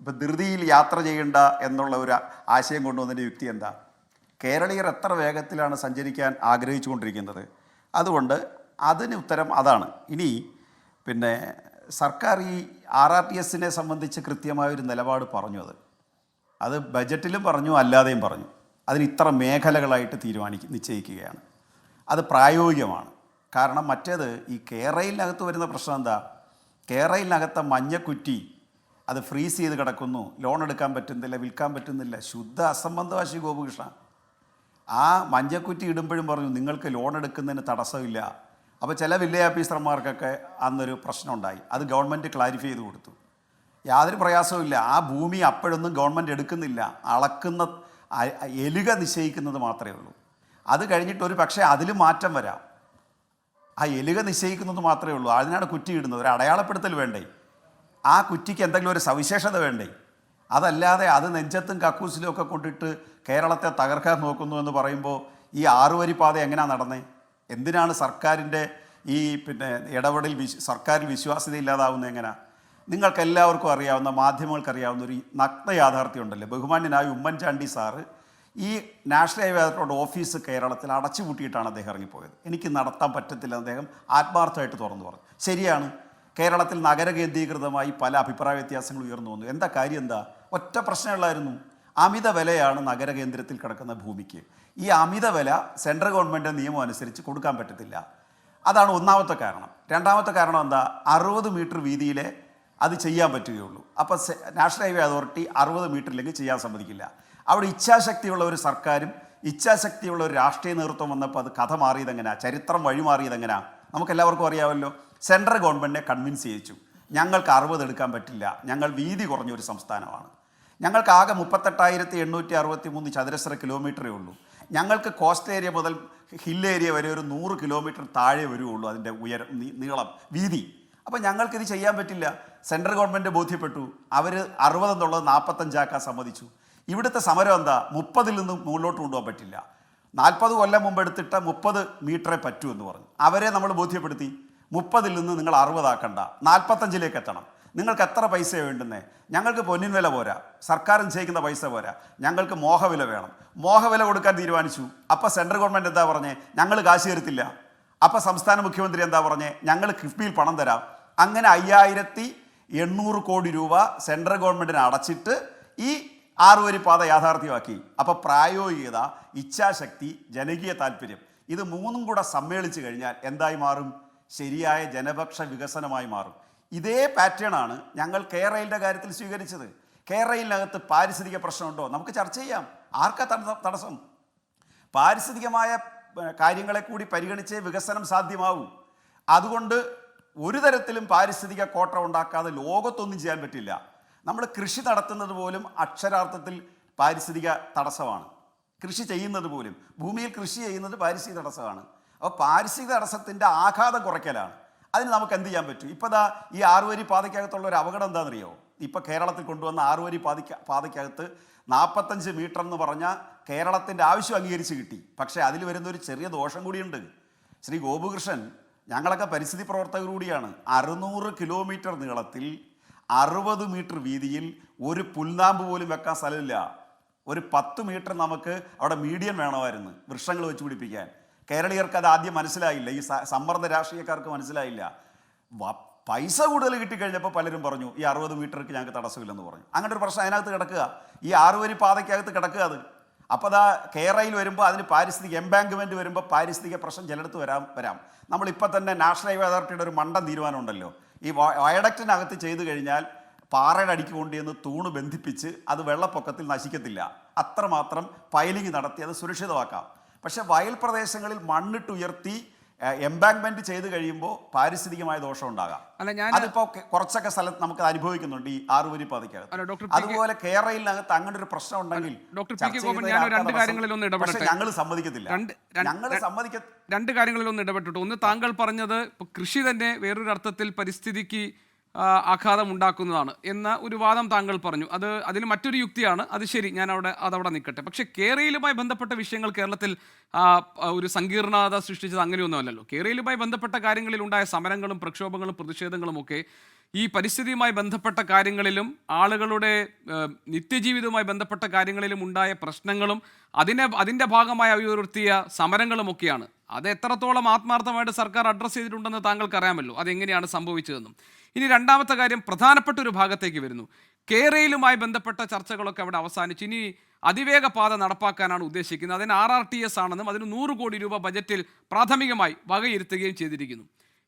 ഇപ്പം ധൃതിയിൽ യാത്ര ചെയ്യേണ്ട എന്നുള്ള ഒരു ആശയം കൊണ്ടുവന്നതിൻ്റെ യുക്തി എന്താ? കേരളീയർ എത്ര വേഗത്തിലാണ് സഞ്ചരിക്കാൻ ആഗ്രഹിച്ചു കൊണ്ടിരിക്കുന്നത്. അതുകൊണ്ട് അതിന് ഉത്തരം അതാണ്. ഇനി പിന്നെ സർക്കാർ ഈ RRTSനെ സംബന്ധിച്ച് കൃത്യമായൊരു നിലപാട് പറഞ്ഞു. അത് ബജറ്റിലും പറഞ്ഞു, അല്ലാതെയും പറഞ്ഞു. അതിന് ഇത്ര മേഖലകളായിട്ട് നിശ്ചയിക്കുകയാണ്. അത് പ്രായോഗികമാണ്. കാരണം മറ്റേത് ഈ കേരളയിനകത്ത് വരുന്ന പ്രശ്നം എന്താ? കേരളയിനകത്തെ മഞ്ഞക്കുറ്റി അത് ഫ്രീസ് ചെയ്ത് കിടക്കുന്നു. ലോൺ എടുക്കാൻ പറ്റുന്നില്ല, വിൽക്കാൻ പറ്റുന്നില്ല. ശുദ്ധ അസംബന്ധമാണ് ശ്രീ ഗോപികൃഷ്ണ. ആ മഞ്ഞക്കുറ്റി ഇടുമ്പോഴും പറഞ്ഞു നിങ്ങൾക്ക് ലോൺ എടുക്കുന്നതിന് തടസ്സമില്ല. അപ്പോൾ ചില വില്ലേജ് ഓഫീസർമാർക്കൊക്കെ അന്നൊരു പ്രശ്നം ഉണ്ടായി. അത് ഗവൺമെൻറ് ക്ലാരിഫൈ ചെയ്ത് കൊടുത്തു. യാതൊരു പ്രയാസവുമില്ല. ആ ഭൂമി അപ്പോഴൊന്നും ഗവൺമെൻറ് എടുക്കുന്നില്ല. അളക്കുന്ന എലുക നിശ്ചയിക്കുന്നത് മാത്രമേ ഉള്ളൂ. അത് കഴിഞ്ഞിട്ട് ഒരു പക്ഷേ അതിൽ മാറ്റം വരാം. ആ എലുക നിശ്ചയിക്കുന്നത് മാത്രമേ ഉള്ളൂ. അതിനാണ് കുറ്റി ഇടുന്നത്. ഒരു അടയാളപ്പെടുത്തൽ വേണ്ടേ? ആ കുറ്റിക്ക് എന്തെങ്കിലും ഒരു സവിശേഷത വേണ്ടേ? അതല്ലാതെ അത് നെഞ്ചത്തും കക്കൂസിലും ഒക്കെ കൊണ്ടിട്ട് കേരളത്തെ തകർക്കാൻ നോക്കുന്നു എന്ന് പറയുമ്പോൾ ഈ 6 വരി പാത എങ്ങനെയാണ് നടന്നേ? എന്തിനാണ് സർക്കാരിൻ്റെ ഈ ഇടപെടൽ സർക്കാരിൽ വിശ്വാസ്യത ഇല്ലാതാവുന്നത്? എങ്ങനെയാണ്? നിങ്ങൾക്കെല്ലാവർക്കും അറിയാവുന്ന, മാധ്യമങ്ങൾക്കറിയാവുന്ന ഒരു നഗ്ന യാഥാർത്ഥ്യം ഉണ്ടല്ലോ. ബഹുമാന്യനായ ഉമ്മൻചാണ്ടി സാറ് ഈ നാഷണൽ ഹൈവേ അതോറിറ്റി ഓഫീസ് കേരളത്തിൽ അടച്ചുപൂട്ടിയിട്ടാണ് അദ്ദേഹം ഇറങ്ങിപ്പോയത്. എനിക്ക് നടത്താൻ പറ്റത്തില്ല അദ്ദേഹം ആത്മാർത്ഥമായിട്ട് തുറന്നു പറഞ്ഞു. ശരിയാണ്, കേരളത്തിൽ നഗര കേന്ദ്രീകൃതമായി പല അഭിപ്രായ വ്യത്യാസങ്ങൾ ഉയർന്നു വന്നു. എന്താ കാര്യം? എന്താ? ഒറ്റ പ്രശ്നമുള്ളായിരുന്നു. അമിത വിലയാണ് നഗര കേന്ദ്രത്തിൽ കിടക്കുന്ന ഭൂമിക്ക്. ഈ അമിത വില സെൻട്രൽ ഗവൺമെൻറ് നിയമം അനുസരിച്ച് കൊടുക്കാൻ പറ്റത്തില്ല. അതാണ് ഒന്നാമത്തെ കാരണം. രണ്ടാമത്തെ കാരണം എന്താ? 60 മീറ്റർ വീതിയിലെ അത് ചെയ്യാൻ പറ്റുകയുള്ളൂ. അപ്പോൾ നാഷണൽ ഹൈവേ അതോറിറ്റി 60 മീറ്ററിലേക്ക് ചെയ്യാൻ സമ്മതിക്കില്ല. അവിടെ ഇച്ഛാശക്തിയുള്ള ഒരു സർക്കാരും ഇച്ഛാശക്തിയുള്ള ഒരു രാഷ്ട്രീയ നേതൃത്വം വന്നപ്പോൾ അത് കഥ മാറിയതെങ്ങനെയാണ്? ചരിത്രം വഴിമാറിയതെങ്ങനെയാണ്? നമുക്കെല്ലാവർക്കും അറിയാമല്ലോ. സെൻട്രൽ ഗവൺമെൻറ്റിനെ കൺവിൻസ് ചെയ്യിച്ചു. ഞങ്ങൾക്ക് 60 എടുക്കാൻ പറ്റില്ല, ഞങ്ങൾ വീതി കുറഞ്ഞൊരു സംസ്ഥാനമാണ്, ഞങ്ങൾക്ക് ആകെ 38,863 ചതുരശ്ര കിലോമീറ്ററേ ഉള്ളൂ, ഞങ്ങൾക്ക് കോസ്റ്റ് ഏരിയ മുതൽ ഹിൽ ഏരിയ വരെ ഒരു 100 കിലോമീറ്റർ താഴെ വരുള്ളൂ അതിൻ്റെ നീളം, വീതി. അപ്പോൾ ഞങ്ങൾക്കിത് ചെയ്യാൻ പറ്റില്ല. സെൻട്രൽ ഗവൺമെൻറ് ബോധ്യപ്പെട്ടു. അവർ 60 എന്നുള്ളത് 45 ആക്കാൻ സമ്മതിച്ചു. ഇവിടുത്തെ സമരം എന്താ? 30-ൽ നിന്ന് മുകളിലോട്ട് കൊണ്ടുപോകാൻ പറ്റില്ല. 40 കൊല്ലം മുമ്പ് എടുത്തിട്ട 30 മീറ്ററേ പറ്റൂ എന്ന് പറഞ്ഞു. അവരെ നമ്മൾ ബോധ്യപ്പെടുത്തി. 30-ൽ നിന്ന് നിങ്ങൾ 60 ആക്കണ്ട, 45-ലേക്ക് എത്തണം. നിങ്ങൾക്ക് എത്ര പൈസ വേണ്ടുന്നേ? ഞങ്ങൾക്ക് പൊന്നിൻ വില പോരാ, സർക്കാർ നിശ്ചയിക്കുന്ന പൈസ പോരാ, ഞങ്ങൾക്ക് മോഹവില വേണം. മോഹവില കൊടുക്കാൻ തീരുമാനിച്ചു. അപ്പോൾ സെൻട്രൽ ഗവൺമെൻറ് എന്താ പറഞ്ഞേ? ഞങ്ങൾ കാശ് തരത്തില്ല. അപ്പോൾ സംസ്ഥാന മുഖ്യമന്ത്രി എന്താ പറഞ്ഞേ? ഞങ്ങൾ കിഫ്ബിയിൽ പണം തരാം. അങ്ങനെ 5,000 800 കോടി രൂപ സെൻട്രൽ ഗവൺമെൻറ്റിന് അടച്ചിട്ട് ഈ 6 വരി പാത യാഥാർത്ഥ്യമാക്കി. അപ്പോൾ പ്രായോഗികത, ഇച്ഛാശക്തി, ജനകീയ താല്പര്യം ഇത് മൂന്നും കൂടെ സമ്മേളിച്ച് കഴിഞ്ഞാൽ എന്തായി മാറും? ശരിയായ ജനപക്ഷ വികസനമായി മാറും. ഇതേ പാറ്റേണാണ് ഞങ്ങൾ കേരളയിലെ കാര്യത്തിൽ സ്വീകരിച്ചത്. കേരളയിനകത്ത് പാരിസ്ഥിതിക പ്രശ്നമുണ്ടോ? നമുക്ക് ചർച്ച ചെയ്യാം. ആർക്കാ തടസ്സം? പാരിസ്ഥിതികമായ കാര്യങ്ങളെ കൂടി പരിഗണിച്ചേ വികസനം സാധ്യമാവൂ. അതുകൊണ്ട് ഒരു തരത്തിലും പാരിസ്ഥിതിക കോട്ട ഉണ്ടാക്കാതെ ലോകത്തൊന്നും ചെയ്യാൻ പറ്റില്ല. നമ്മൾ കൃഷി നടത്തുന്നത് പോലും അക്ഷരാർത്ഥത്തിൽ പാരിസ്ഥിതിക തടസ്സമാണ്. കൃഷി ചെയ്യുന്നത് പോലും, ഭൂമിയിൽ കൃഷി ചെയ്യുന്നത് പാരിസ്ഥിതിക തടസ്സമാണ്. അപ്പോൾ പാരിസ്ഥിതിക തടസ്സത്തിൻ്റെ ആഘാതം കുറയ്ക്കലാണ്. അതിന് നമുക്ക് എന്ത് ചെയ്യാൻ പറ്റും? ഇപ്പോൾ ദാ ഈ 6 വരി പാതയ്ക്കകത്തുള്ള ഒരു അപകടം എന്താണെന്നറിയോ? ഇപ്പോൾ കേരളത്തിൽ കൊണ്ടുവന്ന 6 വരി പാതയ്ക്കകത്ത് 45 മീറ്റർ എന്ന് പറഞ്ഞാൽ കേരളത്തിൻ്റെ ആവശ്യം അംഗീകരിച്ച് കിട്ടി. പക്ഷേ അതിൽ വരുന്നൊരു ചെറിയ ദോഷം കൂടിയുണ്ട്. ശ്രീ ഗോപകൃഷ്ണൻ, ഞങ്ങളൊക്കെ പരിസ്ഥിതി പ്രവർത്തകർ കൂടിയാണ്. 600 കിലോമീറ്റർ നീളത്തിൽ 60 മീറ്റർ വീതിയിൽ ഒരു പുൽനാമ്പ് പോലും വെക്കാൻ സ്ഥലമില്ല. ഒരു 10 മീറ്റർ നമുക്ക് അവിടെ മീഡിയൻ വേണമായിരുന്നു വൃക്ഷങ്ങൾ വെച്ച് പിടിപ്പിക്കാൻ. കേരളീയർക്ക് അത് ആദ്യം മനസ്സിലായില്ല. ഈ സമ്മർദ്ദ രാഷ്ട്രീയക്കാർക്ക് മനസ്സിലായില്ല. പൈസ കൂടുതൽ കിട്ടിക്കഴിഞ്ഞപ്പോൾ പലരും പറഞ്ഞു ഈ 60 മീറ്റർക്ക് ഞങ്ങൾക്ക് തടസ്സമില്ലെന്ന് പറഞ്ഞു. അങ്ങനെ ഒരു പ്രശ്നം അതിനകത്ത് കിടക്കുക. ഈ 6 വരി പാതയ്ക്കകത്ത് കിടക്കുക അത്. അപ്പോൾ അതാ കേരളയിൽ വരുമ്പോൾ അതിന് പാരിസ്ഥിതിക എംബാങ്ക്മെൻറ്റ് വരുമ്പോൾ പാരിസ്ഥിതിക പ്രശ്നം ചിലയിടത്ത് വരാം. നമ്മളിപ്പോൾ തന്നെ നാഷണൽ ഹൈവേ അതോറിറ്റിയുടെ ഒരു മണ്ടൻ തീരുമാനമുണ്ടല്ലോ, ഈ വയഡക്റ്റിനകത്ത് ചെയ്തു കഴിഞ്ഞാൽ പാറയുടെ അടിക്ക് കൊണ്ടുവന്ന് തൂണ് ബന്ധിപ്പിച്ച് അത് വെള്ളപ്പൊക്കത്തിൽ നശിക്കത്തില്ല. അത്രമാത്രം പൈലിംഗ് നടത്തി അത് സുരക്ഷിതമാക്കാം. പക്ഷേ വയൽ പ്രദേശങ്ങളിൽ മണ്ണിട്ടുയർത്തി എംബാങ്ക്മെന്റ് ചെയ്ത് കഴിയുമ്പോൾ പാരിസ്ഥിതികമായ ദോഷം ഉണ്ടാകാം. അതിപ്പോൾ കുറച്ചൊക്കെ സ്ഥലത്ത് നമുക്ക് അനുഭവിക്കുന്നുണ്ട് ഈ 6 വരി പാതയ്ക്കകത്ത്. അതുപോലെ കേരളയിനകത്ത് അങ്ങനെ ഒരു പ്രശ്നം ഉണ്ടെങ്കിൽ ഞങ്ങൾ സമ്മതിക്കത്തില്ല. രണ്ട് കാര്യങ്ങളിലൊന്ന് ഇടപെട്ടിട്ട്, ഒന്ന് താങ്കൾ പറഞ്ഞത് കൃഷി തന്നെ വേറൊരു അർത്ഥത്തിൽ പരിസ്ഥിതിക്ക് ആഘാതം ഉണ്ടാക്കുന്നതാണ് എന്ന ഒരു വാദം താങ്കൾ പറഞ്ഞു. അതിന് മറ്റൊരു യുക്തിയാണ്. അത് ശരി, ഞാൻ അതവിടെ നിൽക്കട്ടെ. പക്ഷേ കേരളയിലുമായി ബന്ധപ്പെട്ട വിഷയങ്ങൾ കേരളത്തിൽ ഒരു സങ്കീർണത സൃഷ്ടിച്ചത് അങ്ങനെയൊന്നുമല്ലല്ലോ. കേരളയിലുമായി ബന്ധപ്പെട്ട കാര്യങ്ങളിൽ ഉണ്ടായ സമരങ്ങളും പ്രക്ഷോഭങ്ങളും പ്രതിഷേധങ്ങളും ഒക്കെ ഈ പരിസ്ഥിതിയുമായി ബന്ധപ്പെട്ട കാര്യങ്ങളിലും ആളുകളുടെ നിത്യജീവിതവുമായി ബന്ധപ്പെട്ട കാര്യങ്ങളിലും ഉണ്ടായ പ്രശ്നങ്ങളും അതിൻ്റെ ഭാഗമായി ഉയർത്തിയ സമരങ്ങളുമൊക്കെയാണ്. അത് എത്രത്തോളം ആത്മാർത്ഥമായിട്ട് സർക്കാർ അഡ്രസ്സ് ചെയ്തിട്ടുണ്ടെന്ന് താങ്കൾക്ക് അറിയാമല്ലോ, അതെങ്ങനെയാണ് സംഭവിച്ചതെന്നും. ഇനി രണ്ടാമത്തെ കാര്യം, പ്രധാനപ്പെട്ട ഒരു ഭാഗത്തേക്ക് വരുന്നു. കേരളയിലുമായി ബന്ധപ്പെട്ട ചർച്ചകളൊക്കെ അവിടെ അവസാനിച്ച് ഇനി അതിവേഗ പാത നടപ്പാക്കാനാണ് ഉദ്ദേശിക്കുന്നത്. അതിന് RRTS ആണെന്നും അതിന് 100 കോടി രൂപ ബജറ്റിൽ പ്രാഥമികമായി വകയിരുത്തുകയും ചെയ്തിരിക്കുന്നു.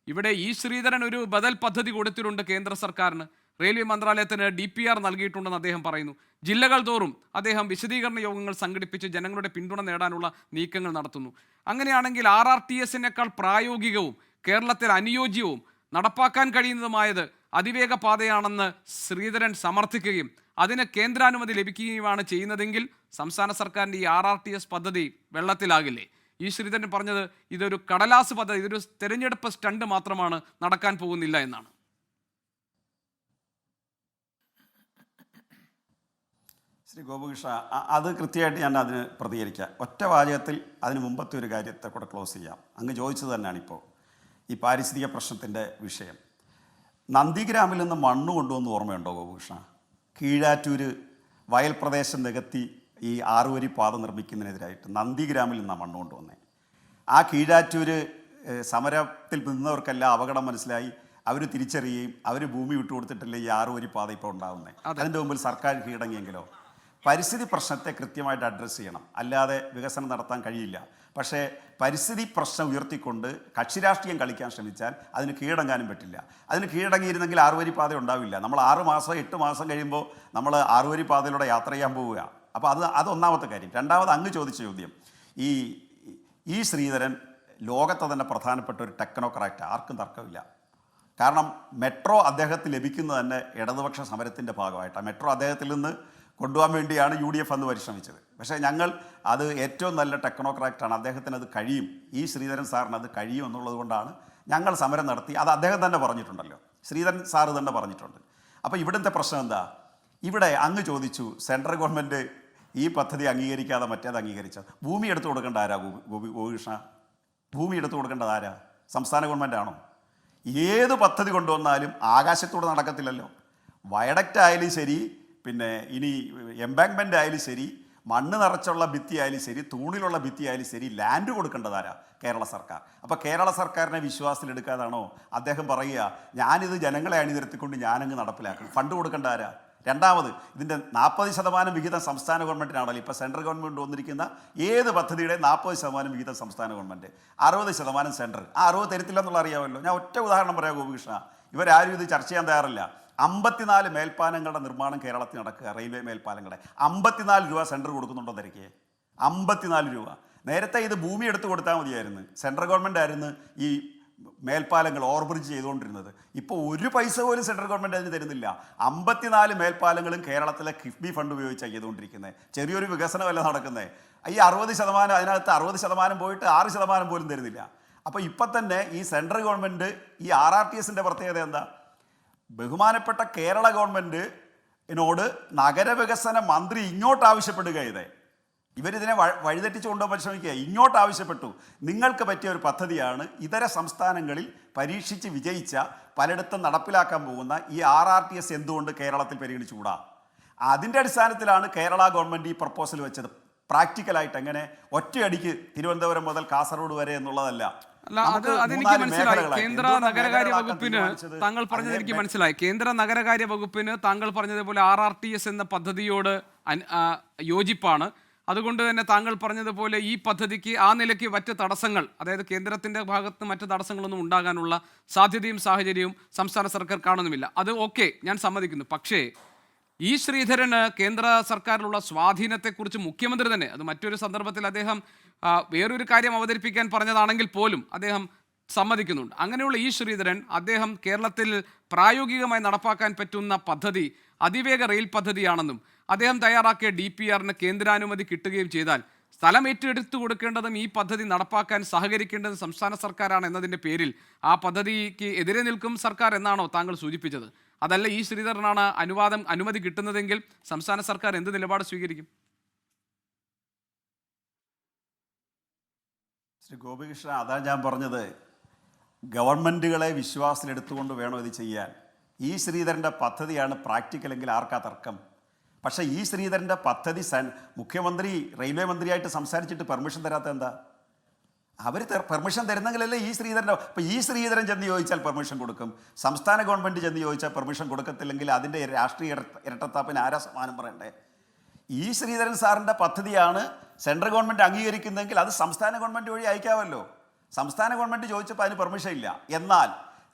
ഇവിടെ ശ്രീധരൻ ഒരു ബദൽ പദ്ധതി കൊടുത്തിട്ടുണ്ട് കേന്ദ്ര സർക്കാരിന്. റെയിൽവേ മന്ത്രാലയത്തിന് DPR നൽകിയിട്ടുണ്ടെന്ന് അദ്ദേഹം പറയുന്നു. ജില്ലകൾ തോറും അദ്ദേഹം വിശദീകരണ യോഗങ്ങൾ സംഘടിപ്പിച്ച് ജനങ്ങളുടെ പിന്തുണ നേടാനുള്ള നീക്കങ്ങൾ നടത്തുന്നു. അങ്ങനെയാണെങ്കിൽ RRTSനേക്കാൾ പ്രായോഗികവും കേരളത്തിൽ അനുയോജ്യവും നടപ്പാക്കാൻ കഴിയുന്നതുമായത് അതിവേഗ പാതയാണെന്ന് ശ്രീധരൻ സമർത്ഥിക്കുകയും അതിന് കേന്ദ്രാനുമതി ലഭിക്കുകയുമാണ് ചെയ്യുന്നതെങ്കിൽ സംസ്ഥാന സർക്കാരിൻ്റെ ഈ RRTS പദ്ധതി വെള്ളത്തിലാകില്ലേ? ശ്രീധരൻ പറഞ്ഞത് ഇതൊരു കടലാസ് പദ്ധതി, ഇതൊരു തെരഞ്ഞെടുപ്പ് സ്റ്റണ്ട് മാത്രമാണ്, നടക്കാൻ പോകുന്നില്ല എന്നാണ്. ശ്രീ ഗോപകൃഷ്ണ, അത് കൃത്യമായിട്ട് ഞാൻ അതിന് പ്രതികരിക്കാം. ഒറ്റ വാചകത്തിൽ അതിന് മുമ്പത്തെ ഒരു കാര്യത്തെ കൂടെ ക്ലോസ് ചെയ്യാം. അങ്ങ് ചോദിച്ചത് തന്നെയാണിപ്പോൾ ഈ പാരിസ്ഥിതിക പ്രശ്നത്തിൻ്റെ വിഷയം. നന്ദിഗ്രാമിൽ നിന്ന് മണ്ണ് കൊണ്ടുവന്ന് ഓർമ്മയുണ്ടോ ഗോപകൃഷ്ണ? കീഴാറ്റൂർ വയൽ പ്രദേശം നികത്തി ഈ 6 വരി പാത നിർമ്മിക്കുന്നതിനെതിരായിട്ട് നന്ദിഗ്രാമിൽ നിന്നാണ് മണ്ണ് കൊണ്ടുവന്നത്. ആ കീഴാറ്റൂർ സമരത്തിൽ നിന്നവർക്കെല്ലാം അപകടം മനസ്സിലായി. അവർ തിരിച്ചറിയുകയും അവർ ഭൂമി വിട്ടുകൊടുത്തിട്ടില്ല ഈ 6 വരി പാത ഇപ്പോൾ ഉണ്ടാകുന്നത്. അതിൻ്റെ മുമ്പിൽ സർക്കാർ കീഴടങ്ങിയെങ്കിലോ? പരിസ്ഥിതി പ്രശ്നത്തെ കൃത്യമായിട്ട് അഡ്രസ്സ് ചെയ്യണം, അല്ലാതെ വികസനം നടത്താൻ കഴിയില്ല. പക്ഷേ പരിസ്ഥിതി പ്രശ്നം ഉയർത്തിക്കൊണ്ട് കക്ഷി രാഷ്ട്രീയം കളിക്കാൻ ശ്രമിച്ചാൽ അതിന് കീഴടങ്ങാനും പറ്റില്ല. അതിന് കീഴടങ്ങിയിരുന്നെങ്കിൽ 6 വരി പാത ഉണ്ടാവില്ല. നമ്മൾ 6 മാസം 8 മാസം കഴിയുമ്പോൾ നമ്മൾ 6 വരി പാതയിലൂടെ യാത്ര ചെയ്യാൻ പോവുക. അപ്പോൾ അത് ഒന്നാമത്തെ കാര്യം. രണ്ടാമത് അങ്ങ് ചോദിച്ച ചോദ്യം, ഈ ശ്രീധരൻ ലോകത്തെ തന്നെ പ്രധാനപ്പെട്ട ഒരു ടെക്നോക്രാറ്റ്, ആർക്കും തർക്കമില്ല. കാരണം മെട്രോ അദ്ദേഹത്തിന് ലഭിക്കുന്നത് തന്നെ ഇടതുപക്ഷ സമരത്തിൻ്റെ ഭാഗമായിട്ടാണ്. മെട്രോ അദ്ദേഹത്തിൽ നിന്ന് കൊണ്ടുപോകാൻ വേണ്ടിയാണ് UDF അന്ന് പരിശ്രമിച്ചത്. പക്ഷേ ഞങ്ങൾ അത് ഏറ്റവും നല്ല ടെക്നോക്രാറ്റാണ്, അദ്ദേഹത്തിന് അത് കഴിയും, ഈ ശ്രീധരൻ സാറിന് അത് കഴിയും എന്നുള്ളത് കൊണ്ടാണ് ഞങ്ങൾ സമരം നടത്തി. അത് അദ്ദേഹം തന്നെ പറഞ്ഞിട്ടുണ്ടല്ലോ, ശ്രീധരൻ സാറ് തന്നെ പറഞ്ഞിട്ടുണ്ട്. അപ്പോൾ ഇവിടുത്തെ പ്രശ്നം എന്താ? ഇവിടെ അങ്ങ് ചോദിച്ചു സെൻട്രൽ ഗവൺമെൻറ് ഈ പദ്ധതി അംഗീകരിക്കാതെ മറ്റേത് അംഗീകരിച്ചത്. ഭൂമി എടുത്തു കൊടുക്കേണ്ട ആരാ ഗോപികൃഷ്ണ? ഭൂമി എടുത്തു കൊടുക്കേണ്ടത് ആരാ? സംസ്ഥാന ഗവൺമെൻറ്റാണോ? ഏത് പദ്ധതി കൊണ്ടുവന്നാലും ആകാശത്തൂടെ നടക്കത്തില്ലല്ലോ. വയഡക്റ്റ് ആയാലും ശരി, പിന്നെ ഇനി എംബാങ്ക്മെൻ്റ് ആയാലും ശരി, മണ്ണ് നിറച്ചുള്ള ഭിത്തിയായാലും ശരി, തൂണിലുള്ള ഭിത്തിയായാലും ശരി, ലാൻഡ് കൊടുക്കേണ്ടതാരാ? കേരള സർക്കാർ. അപ്പോൾ കേരള സർക്കാരിനെ വിശ്വാസത്തിലെടുക്കാതാണോ അദ്ദേഹം പറയുക ഞാനിത് ജനങ്ങളെ അണിനിരത്തിക്കൊണ്ട് ഞാനങ്ങ് നടപ്പിലാക്കും? ഫണ്ട് കൊടുക്കേണ്ട ആരാ? രണ്ടാമത്, ഇതിൻ്റെ 40% വിഹിതം സംസ്ഥാന ഗവൺമെൻറ്റിനാണല്ലോ. ഇപ്പോൾ സെൻട്രൽ ഗവൺമെൻറ് വന്നിരിക്കുന്ന ഏത് പദ്ധതിയുടെ 40% വിഹിതം സംസ്ഥാന ഗവൺമെൻറ്, 60% സെൻട്രൽ. ആ 60 തരത്തില്ലെന്നുള്ള അറിയാമല്ലോ. ഞാൻ ഒറ്റ ഉദാഹരണം പറയാം ഗോപികൃഷ്ണ, ഇവരാരും ഇത് ചർച്ച ചെയ്യാൻ തയ്യാറില്ല. 54 മേൽപ്പാലങ്ങളുടെ നിർമ്മാണം കേരളത്തിൽ നടക്കുക, റെയിൽവേ മേൽപ്പാലങ്ങളുടെ. 54 രൂപ സെൻട്രൽ കൊടുക്കുന്നുണ്ടോ തിരക്ക്? 54 രൂപ. നേരത്തെ ഇത് ഭൂമി എടുത്ത് കൊടുത്താൽ മതിയായിരുന്നു. സെൻട്രൽ ഗവൺമെൻറ് ആയിരുന്നു ഈ മേൽപ്പാലങ്ങൾ ഓവർബ്രിഡ്ജ് ചെയ്തുകൊണ്ടിരുന്നത്. ഇപ്പോൾ ഒരു പൈസ പോലും സെൻട്രൽ ഗവൺമെൻറ് അതിന് തരുന്നില്ല. 54 മേൽപ്പാലങ്ങളും കേരളത്തിലെ കിഫ്ബി ഫണ്ട് ഉപയോഗിച്ചാണ് ചെയ്തുകൊണ്ടിരിക്കുന്നത്. ചെറിയൊരു വികസനമല്ല നടക്കുന്നത്. ഈ 60%, അതിനകത്ത് 60% പോയിട്ട് 6% പോലും തരുന്നില്ല. അപ്പോൾ ഇപ്പം തന്നെ ഈ സെൻട്രൽ ഗവൺമെൻറ് ഈ RRTSൻ്റെ പ്രത്യേകത എന്താ? ബഹുമാനപ്പെട്ട കേരള ഗവൺമെൻറ്റിനോട് നഗരവികസന മന്ത്രി ഇങ്ങോട്ട് ആവശ്യപ്പെടുക ചെയ്തേ. ഇവരിതിനെ വഴിതെറ്റിച്ച് കൊണ്ടുപോകാൻ പരിശ്രമിക്കുക. ഇങ്ങോട്ട് ആവശ്യപ്പെട്ടു, നിങ്ങൾക്ക് പറ്റിയ ഒരു പദ്ധതിയാണ് ഇതര സംസ്ഥാനങ്ങളിൽ പരീക്ഷിച്ച് വിജയിച്ച പലയിടത്തും നടപ്പിലാക്കാൻ പോകുന്ന ഈ RRTS എന്തുകൊണ്ട് കേരളത്തിൽ പരിഗണിച്ചുകൂടാ? അതിൻ്റെ അടിസ്ഥാനത്തിലാണ് കേരള ഗവൺമെൻറ് ഈ പ്രപ്പോസൽ വെച്ചത്. പ്രാക്ടിക്കലായിട്ട് എങ്ങനെ ഒറ്റയടിക്ക് തിരുവനന്തപുരം മുതൽ കാസർഗോഡ് വരെ എന്നുള്ളതല്ല. അല്ല, അതെനിക്ക് മനസ്സിലായി. കേന്ദ്ര നഗരകാര്യ വകുപ്പിന് താങ്കൾ പറഞ്ഞത് എനിക്ക് മനസ്സിലായി. കേന്ദ്ര നഗരകാര്യ വകുപ്പിന് താങ്കൾ പറഞ്ഞതുപോലെ RRTS എന്ന പദ്ധതിയോട് യോജിപ്പാണ്. അതുകൊണ്ട് തന്നെ താങ്കൾ പറഞ്ഞതുപോലെ ഈ പദ്ധതിക്ക് ആ നിലയ്ക്ക് മറ്റ് തടസ്സങ്ങൾ, അതായത് കേന്ദ്രത്തിൻ്റെ ഭാഗത്ത് മറ്റ് തടസ്സങ്ങളൊന്നും ഉണ്ടാകാനുള്ള സാധ്യതയും സാഹചര്യവും സംസ്ഥാന സർക്കാർ കാണുന്നുമില്ല. അത് ഓക്കെ, ഞാൻ സമ്മതിക്കുന്നു. പക്ഷേ ഈ ശ്രീധരന് കേന്ദ്ര സർക്കാരിലുള്ള സ്വാധീനത്തെക്കുറിച്ച് മുഖ്യമന്ത്രി തന്നെ, അത് മറ്റൊരു സന്ദർഭത്തിൽ അദ്ദേഹം വേറൊരു കാര്യം അവതരിപ്പിക്കാൻ പറഞ്ഞതാണെങ്കിൽ പോലും അദ്ദേഹം സമ്മതിക്കുന്നുണ്ട്. അങ്ങനെയുള്ള ഈ ശ്രീധരൻ അദ്ദേഹം കേരളത്തിൽ പ്രായോഗികമായി നടപ്പാക്കാൻ പറ്റുന്ന പദ്ധതി അതിവേഗ റെയിൽ പദ്ധതിയാണെന്നും അദ്ദേഹം തയ്യാറാക്കിയ DPRന് കേന്ദ്രാനുമതി കിട്ടുകയും ചെയ്താൽ സ്ഥലം ഏറ്റെടുത്തു കൊടുക്കേണ്ടതും ഈ പദ്ധതി നടപ്പാക്കാൻ സഹകരിക്കേണ്ടതും സംസ്ഥാന സർക്കാരാണ് എന്നതിൻ്റെ പേരിൽ ആ പദ്ധതിക്ക് എതിരെ നിൽക്കും സർക്കാർ എന്നാണോ താങ്കൾ സൂചിപ്പിച്ചത്? അതല്ല ഈ ശ്രീധരനാണ് അനുമതി കിട്ടുന്നതെങ്കിൽ സംസ്ഥാന സർക്കാർ എന്ത് നിലപാട് സ്വീകരിക്കും? ശ്രീ ഗോപികൃഷ്ണ, അതാണ് ഞാൻ പറഞ്ഞത്. ഗവൺമെൻറ്റുകളെ വിശ്വാസത്തിലെടുത്തുകൊണ്ട് വേണം ഇത് ചെയ്യാൻ. ഈ ശ്രീധരൻ്റെ പദ്ധതിയാണ് പ്രാക്ടിക്കലെങ്കിൽ ആർക്കാ തർക്കം? പക്ഷേ ഈ ശ്രീധരൻ്റെ പദ്ധതി മുഖ്യമന്ത്രി റെയിൽവേ മന്ത്രിയായിട്ട് സംസാരിച്ചിട്ട് പെർമിഷൻ തരാത്ത എന്താ? അവർ പെർമിഷൻ തരുന്നെങ്കിലല്ലേ ഈ ശ്രീധരൻ്റെ. ഇപ്പോൾ ഈ ശ്രീധരൻ ചെന്ന് ചോദിച്ചാൽ പെർമിഷൻ കൊടുക്കും, സംസ്ഥാന ഗവൺമെൻറ് ചെന്ന് ചോദിച്ചാൽ പെർമിഷൻ കൊടുക്കത്തില്ലെങ്കിൽ അതിൻ്റെ രാഷ്ട്രീയ ഇരട്ടത്താപ്പിന് ആരാ സമാനം പറയണ്ടേ? ഈ ശ്രീധരൻ സാറിൻ്റെ പദ്ധതിയാണ് സെൻട്രൽ ഗവൺമെൻറ് അംഗീകരിക്കുന്നതെങ്കിൽ അത് സംസ്ഥാന ഗവൺമെൻറ് വഴി അയക്കാമല്ലോ. സംസ്ഥാന ഗവൺമെൻറ് ചോദിച്ചപ്പോൾ അതിന് പെർമിഷൻ ഇല്ല. എന്നാൽ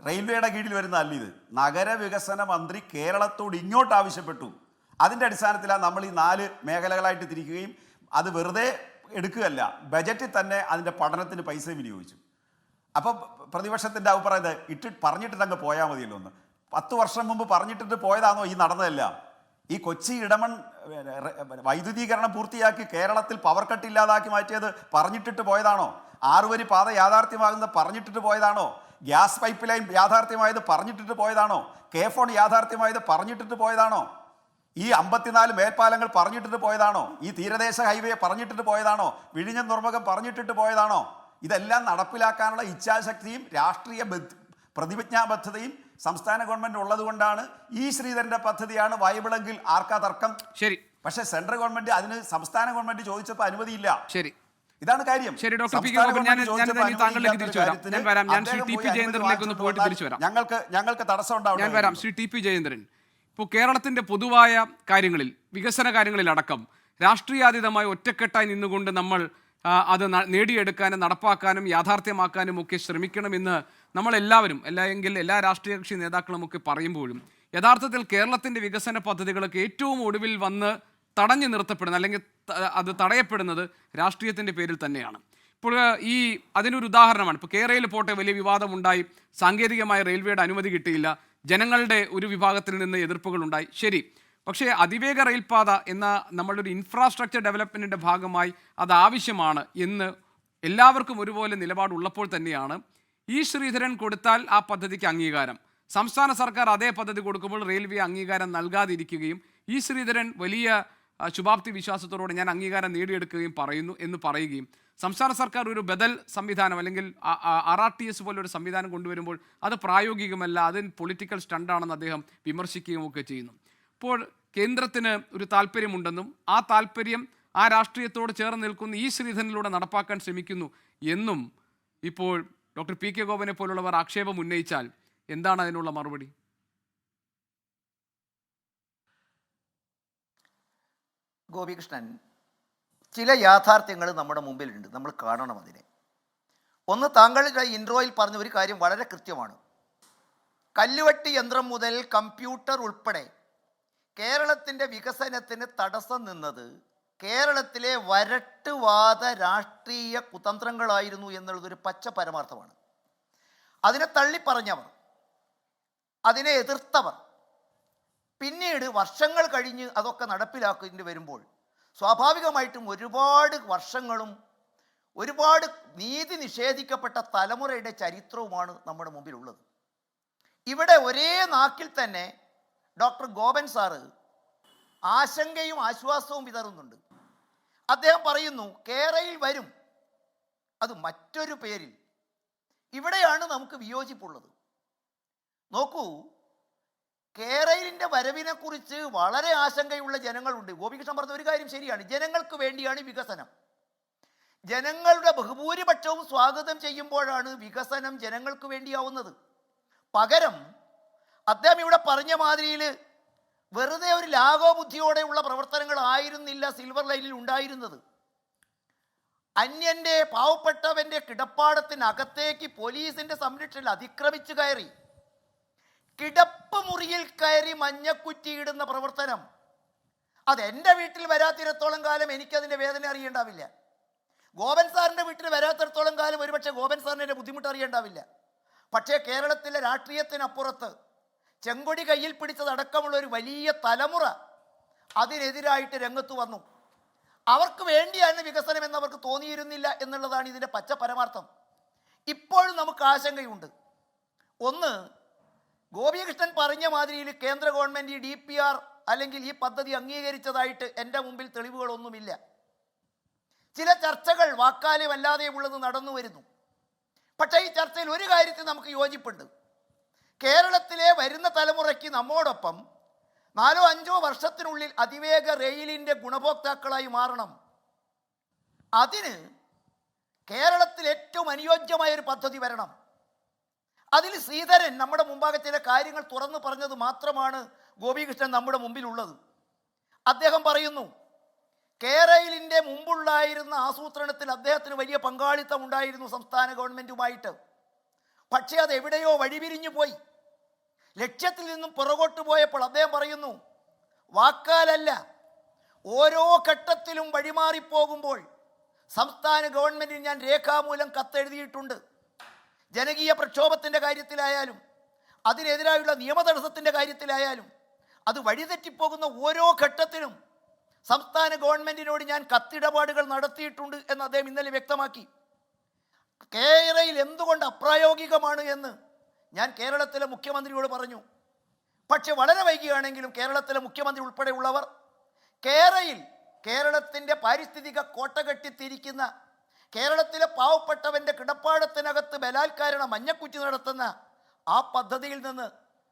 റെയിൽവേയുടെ കീഴിൽ വരുന്ന അല്ല ഇത്. നഗരവികസന മന്ത്രി കേരളത്തോട് ഇങ്ങോട്ട് ആവശ്യപ്പെട്ടു. അതിൻ്റെ അടിസ്ഥാനത്തിലാണ് നമ്മൾ ഈ 4 മേഖലകളായിട്ട് തിരിക്കുകയും അത് വെറുതെ എടുക്കുകയല്ല, ബജറ്റിൽ തന്നെ അതിൻ്റെ പഠനത്തിന് പൈസ വിനിയോഗിച്ചു. അപ്പോൾ പ്രതിപക്ഷത്തിൻ്റെ അഭിപ്രായം പറഞ്ഞിട്ട് അങ്ങ് പോയാൽ മതിയല്ലോ. 10 വർഷം മുമ്പ് പറഞ്ഞിട്ടിട്ട് പോയതാണോ ഈ നടന്നതല്ല? ഈ കൊച്ചി ഇടമൺ വൈദ്യുതീകരണം പൂർത്തിയാക്കി കേരളത്തിൽ പവർ കട്ട് ഇല്ലാതാക്കി മാറ്റിയത് പറഞ്ഞിട്ടിട്ട് പോയതാണോ? 6 വരി പാത യാഥാർത്ഥ്യമാകുന്നത് പറഞ്ഞിട്ടിട്ട് പോയതാണോ? ഗ്യാസ് പൈപ്പ് ലൈൻ യാഥാർത്ഥ്യമായത് പറഞ്ഞിട്ടിട്ട് പോയതാണോ? K-ഫോൺ യാഥാർത്ഥ്യമായത് പറഞ്ഞിട്ടിട്ട് പോയതാണോ? ഈ 54 മേൽപ്പാലങ്ങൾ പറഞ്ഞിട്ടിട്ട് പോയതാണോ? ഈ തീരദേശ ഹൈവേ പറഞ്ഞിട്ടിട്ട് പോയതാണോ? വിഴിഞ്ഞം തുറമുഖം പറഞ്ഞിട്ടിട്ട് പോയതാണോ? ഇതെല്ലാം നടപ്പിലാക്കാനുള്ള ഇച്ഛാശക്തിയും രാഷ്ട്രീയ പ്രതിജ്ഞാബദ്ധതയും സംസ്ഥാന ഗവൺമെന്റ് ഉള്ളത് കൊണ്ടാണ് ഈ ശ്രീധരന്റെ പദ്ധതിയാണ് വയബിളെങ്കിൽ ആർക്കാ തർക്കം? ശരി. പക്ഷേ സെൻട്രൽ ഗവൺമെന്റ് അതിന് സംസ്ഥാന ഗവൺമെന്റ് ചോദിച്ചപ്പോൾ അനുമതിയില്ല. ശരി, ഇതാണ് കാര്യം. ശരി ഡോക്ടർ പി കെ ഗോപൻ, താങ്കളിലേക്ക് തിരിച്ചു വരാം. ഞാൻ ശ്രീ ടി പി ജയേന്ദ്രനിലേക്ക് ഒന്ന് പോയിട്ട് തിരിച്ചു വരാം. ഞങ്ങൾക്ക് തടസ്സം ഉണ്ടാവും. ഞാൻ വരാം. ശ്രീ ടി പി ജയേന്ദ്രൻ, ഇപ്പോൾ കേരളത്തിന്റെ പൊതുവായ കാര്യങ്ങളിൽ, വികസന കാര്യങ്ങളിലടക്കം രാഷ്ട്രീയാതീതമായി ഒറ്റക്കെട്ടായി നിന്നുകൊണ്ട് നമ്മൾ അത് നേടിയെടുക്കാനും നടപ്പാക്കാനും യാഥാർത്ഥ്യമാക്കാനും ഒക്കെ ശ്രമിക്കണമെന്ന് നമ്മളെല്ലാവരും, എല്ലാ രാഷ്ട്രീയ കക്ഷി നേതാക്കളും ഒക്കെ പറയുമ്പോഴും യഥാർത്ഥത്തിൽ കേരളത്തിൻ്റെ വികസന പദ്ധതികളൊക്കെ ഏറ്റവും ഒടുവിൽ വന്ന് തടഞ്ഞു നിർത്തപ്പെടുന്നത് അല്ലെങ്കിൽ അത് തടയപ്പെടുന്നത് രാഷ്ട്രീയത്തിൻ്റെ പേരിൽ തന്നെയാണ്. ഇപ്പോൾ അതിനൊരു ഉദാഹരണമാണ്. ഇപ്പോൾ കേരളയിൽ പോട്ടെ, വലിയ വിവാദമുണ്ടായി, സാങ്കേതികമായ റെയിൽവേയുടെ അനുമതി കിട്ടിയില്ല, ജനങ്ങളുടെ ഒരു വിഭാഗത്തിൽ നിന്ന് എതിർപ്പുകളുണ്ടായി. ശരി, പക്ഷേ അതിവേഗ റെയിൽപാത എന്ന നമ്മളുടെ ഒരു ഇൻഫ്രാസ്ട്രക്ചർ ഡെവലപ്മെൻറ്റിൻ്റെ ഭാഗമായി അത് ആവശ്യമാണ് എന്ന് എല്ലാവർക്കും ഒരുപോലെ നിലപാടുള്ളപ്പോൾ തന്നെയാണ് ഈ ശ്രീധരൻ കൊടുത്താൽ ആ പദ്ധതിക്ക് അംഗീകാരം, സംസ്ഥാന സർക്കാർ അതേ പദ്ധതി കൊടുക്കുമ്പോൾ റെയിൽവേ അംഗീകാരം നൽകാതിരിക്കുകയും ഈ ശ്രീധരൻ വലിയ ശുഭാപ്തി വിശ്വാസത്തോടെ ഞാൻ അംഗീകാരം നേടിയെടുക്കുകയും പറയുകയും സംസ്ഥാന സർക്കാർ ഒരു ബദൽ സംവിധാനം അല്ലെങ്കിൽ RRTS പോലൊരു സംവിധാനം കൊണ്ടുവരുമ്പോൾ അത് പ്രായോഗികമല്ല, അതിന് പൊളിറ്റിക്കൽ സ്റ്റണ്ടാണെന്ന് അദ്ദേഹം വിമർശിക്കുകയും ഒക്കെ ചെയ്യുന്നു. അപ്പോൾ കേന്ദ്രത്തിന് ഒരു താല്പര്യമുണ്ടെന്നും ആ താല്പര്യം ആ രാഷ്ട്രീയത്തോട് ചേർന്ന് നിൽക്കുന്ന ഈ ശ്രീധരനിലൂടെ നടപ്പാക്കാൻ ശ്രമിക്കുന്നു എന്നും ഇപ്പോൾ ഡോക്ടർ പി കെ ഗോപനെ പോലുള്ളവർ ആക്ഷേപം ഉന്നയിച്ചാൽ എന്താണ് അതിനുള്ള മറുപടി? ഗോപികൃഷ്ണൻ, ചില യാഥാർത്ഥ്യങ്ങൾ നമ്മുടെ മുമ്പിലുണ്ട്, നമ്മൾ കാണണം അതിനെ. ഒന്ന്, താങ്കളുടെ ഇൻട്രോയിൽ പറഞ്ഞ ഒരു കാര്യം വളരെ കൃത്യമാണ്. കല്ലുവെട്ടി യന്ത്രം മുതൽ കമ്പ്യൂട്ടർ ഉൾപ്പെടെ കേരളത്തിൻ്റെ വികസനത്തിന് തടസ്സം നിന്നത് കേരളത്തിലെ വരട്ടുവാദ രാഷ്ട്രീയ കുതന്ത്രങ്ങളായിരുന്നു എന്നുള്ളതൊരു പച്ച പരമാർത്ഥമാണ്. അതിനെ തള്ളിപ്പറഞ്ഞവർ, അതിനെ എതിർത്തവർ, പിന്നീട് വർഷങ്ങൾ കഴിഞ്ഞ് അതൊക്കെ നടപ്പിലാക്കേണ്ടി വരുമ്പോൾ സ്വാഭാവികമായിട്ടും ഒരുപാട് വർഷങ്ങളും ഒരുപാട് നീതി നിഷേധിക്കപ്പെട്ട തലമുറയുടെ ചരിത്രവുമാണ് നമ്മുടെ മുമ്പിലുള്ളത്. ഇവിടെ ഒരേ നാക്കിൽ തന്നെ ഡോക്ടർ ഗോപൻ സാറ് ആശങ്കയും ആശ്വാസവും വിതറുന്നുണ്ട്. അദ്ദേഹം പറയുന്നു കേരളയിൽ വരും, അത് മറ്റൊരു പേരിൽ. ഇവിടെയാണ് നമുക്ക് വിയോജിപ്പുള്ളത്. നോക്കൂ, കേരളിൻ്റെ വരവിനെ കുറിച്ച് വളരെ ആശങ്കയുള്ള ജനങ്ങളുണ്ട്. ഗോപികൃഷ്ണൻ പറഞ്ഞ ഒരു കാര്യം ശരിയാണ്, ജനങ്ങൾക്ക് വേണ്ടിയാണ് വികസനം. ജനങ്ങളുടെ ബഹുഭൂരിപക്ഷവും സ്വാഗതം ചെയ്യുമ്പോഴാണ് വികസനം ജനങ്ങൾക്ക് വേണ്ടിയാവുന്നത്. പകരം അദ്ദേഹം ഇവിടെ പറഞ്ഞ മാതിരിയിൽ വെറുതെ ഒരു ലാഘവബുദ്ധിയോടെയുള്ള പ്രവർത്തനങ്ങളായിരുന്നില്ല സിൽവർ ലൈനിൽ ഉണ്ടായിരുന്നത്. അന്യൻ്റെ പാവപ്പെട്ടവൻ്റെ കിടപ്പാടത്തിനകത്തേക്ക് പോലീസിൻ്റെ സംരക്ഷണയിൽ അതിക്രമിച്ചു കയറി, കിടപ്പ് മുറിയിൽ കയറി മഞ്ഞക്കുറ്റിയിടുന്ന പ്രവർത്തനം, അതെൻ്റെ വീട്ടിൽ വരാത്തിടത്തോളം കാലം എനിക്കതിൻ്റെ വേദന അറിയേണ്ടാവില്ല. ഗോപൻ സാറിൻ്റെ വീട്ടിൽ വരാത്തിടത്തോളം കാലം ഒരുപക്ഷെ ഗോപൻ സാറിന് എൻ്റെ ബുദ്ധിമുട്ട് അറിയേണ്ടാവില്ല. പക്ഷേ കേരളത്തിലെ രാഷ്ട്രീയത്തിനപ്പുറത്ത് ചെങ്കൊടി കയ്യിൽ പിടിച്ചതടക്കമുള്ള ഒരു വലിയ തലമുറ അതിനെതിരായിട്ട് രംഗത്ത് വന്നു. അവർക്ക് വേണ്ടിയാണ് വികസനം എന്നവർക്ക് തോന്നിയിരുന്നില്ല എന്നുള്ളതാണ് ഇതിൻ്റെ പച്ച പരമാർത്ഥം. ഇപ്പോഴും നമുക്ക് ആശങ്കയുണ്ട്. ഒന്ന്, ഗോപികൃഷ്ണൻ പറഞ്ഞ മാതിരിയിൽ കേന്ദ്ര ഗവൺമെൻറ് ഈ DPR അല്ലെങ്കിൽ ഈ പദ്ധതി അംഗീകരിച്ചതായിട്ട് എൻ്റെ മുമ്പിൽ തെളിവുകളൊന്നുമില്ല. ചില ചർച്ചകൾ വാക്കാലുമല്ലാതെ ഉള്ളത് നടന്നു വരുന്നു. പക്ഷേ ഈ ചർച്ചയിൽ ഒരു കാര്യത്തിൽ നമുക്ക് യോജിപ്പുണ്ട്. കേരളത്തിലെ വരുന്ന തലമുറയ്ക്ക് നമ്മോടൊപ്പം 4-5 വർഷത്തിനുള്ളിൽ അതിവേഗ റെയിലിൻ്റെ ഗുണഭോക്താക്കളായി മാറണം. അതിന് കേരളത്തിൽ ഏറ്റവും അനുയോജ്യമായൊരു പദ്ധതി വരണം. അതിൽ ശ്രീധരൻ നമ്മുടെ മുമ്പാകെ ചില കാര്യങ്ങൾ തുറന്നു പറഞ്ഞത് മാത്രമാണ് ഗോപികൃഷ്ണൻ നമ്മുടെ മുമ്പിലുള്ളത്. അദ്ദേഹം പറയുന്നു കേരളിൻ്റെ മുമ്പുണ്ടായിരുന്ന ആസൂത്രണത്തിൽ അദ്ദേഹത്തിന് വലിയ പങ്കാളിത്തം ഉണ്ടായിരുന്നു സംസ്ഥാന ഗവൺമെൻറ്റുമായിട്ട്. പക്ഷേ അതെവിടെയോ വഴിപിരിഞ്ഞു പോയി, ലക്ഷ്യത്തിൽ നിന്നും പുറകോട്ട് പോയപ്പോൾ അദ്ദേഹം പറയുന്നു വാക്കാലല്ല, ഓരോ ഘട്ടത്തിലും വഴിമാറിപ്പോകുമ്പോൾ സംസ്ഥാന ഗവൺമെൻറ്റിന് ഞാൻ രേഖാമൂലം കത്തെഴുതിയിട്ടുണ്ട്. ജനകീയ പ്രക്ഷോഭത്തിൻ്റെ കാര്യത്തിലായാലും അതിനെതിരായുള്ള നിയമതടസ്സത്തിൻ്റെ കാര്യത്തിലായാലും അത് വഴിതെറ്റിപ്പോകുന്ന ഓരോ ഘട്ടത്തിലും സംസ്ഥാന ഗവൺമെൻറ്റിനോട് ഞാൻ കത്തിടപാടുകൾ നടത്തിയിട്ടുണ്ട് എന്ന് അദ്ദേഹം ഇന്നലെ വ്യക്തമാക്കി. കേരളയിൽ എന്തുകൊണ്ട് അപ്രായോഗികമാണ് എന്ന് ഞാൻ കേരളത്തിലെ മുഖ്യമന്ത്രിയോട് പറഞ്ഞു. പക്ഷെ വളരെ വൈകിയാണെങ്കിലും കേരളത്തിലെ മുഖ്യമന്ത്രി ഉൾപ്പെടെയുള്ളവർ കേരളത്തിൻ്റെ പാരിസ്ഥിതിക കോട്ട കെട്ടിത്തിരിക്കുന്ന, കേരളത്തിലെ പാവപ്പെട്ടവൻ്റെ കിടപ്പാടത്തിനകത്ത് ബലാത്കാരണ മഞ്ഞക്കുറ്റി നടത്തുന്ന ആ പദ്ധതിയിൽ നിന്ന്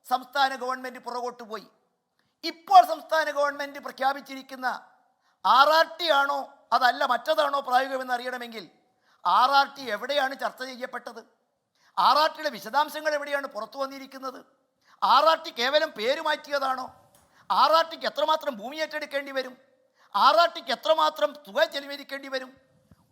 സംസ്ഥാന ഗവൺമെൻറ് പുറകോട്ട് പോയി. ഇപ്പോൾ സംസ്ഥാന ഗവൺമെൻറ് പ്രഖ്യാപിച്ചിരിക്കുന്ന RRT ആണോ അതല്ല മറ്റതാണോ പ്രായോഗികമെന്ന് അറിയണമെങ്കിൽ RRT എവിടെയാണ് ചർച്ച ചെയ്യപ്പെട്ടത്? RRTയുടെ വിശദാംശങ്ങൾ എവിടെയാണ് പുറത്തു വന്നിരിക്കുന്നത്? RRT കേവലം പേര് മാറ്റിയതാണോ? RRTക്ക് എത്രമാത്രം ഭൂമി ഏറ്റെടുക്കേണ്ടി വരും? RRTക്ക് എത്രമാത്രം തുക ചെലവഴിക്കേണ്ടി വരും?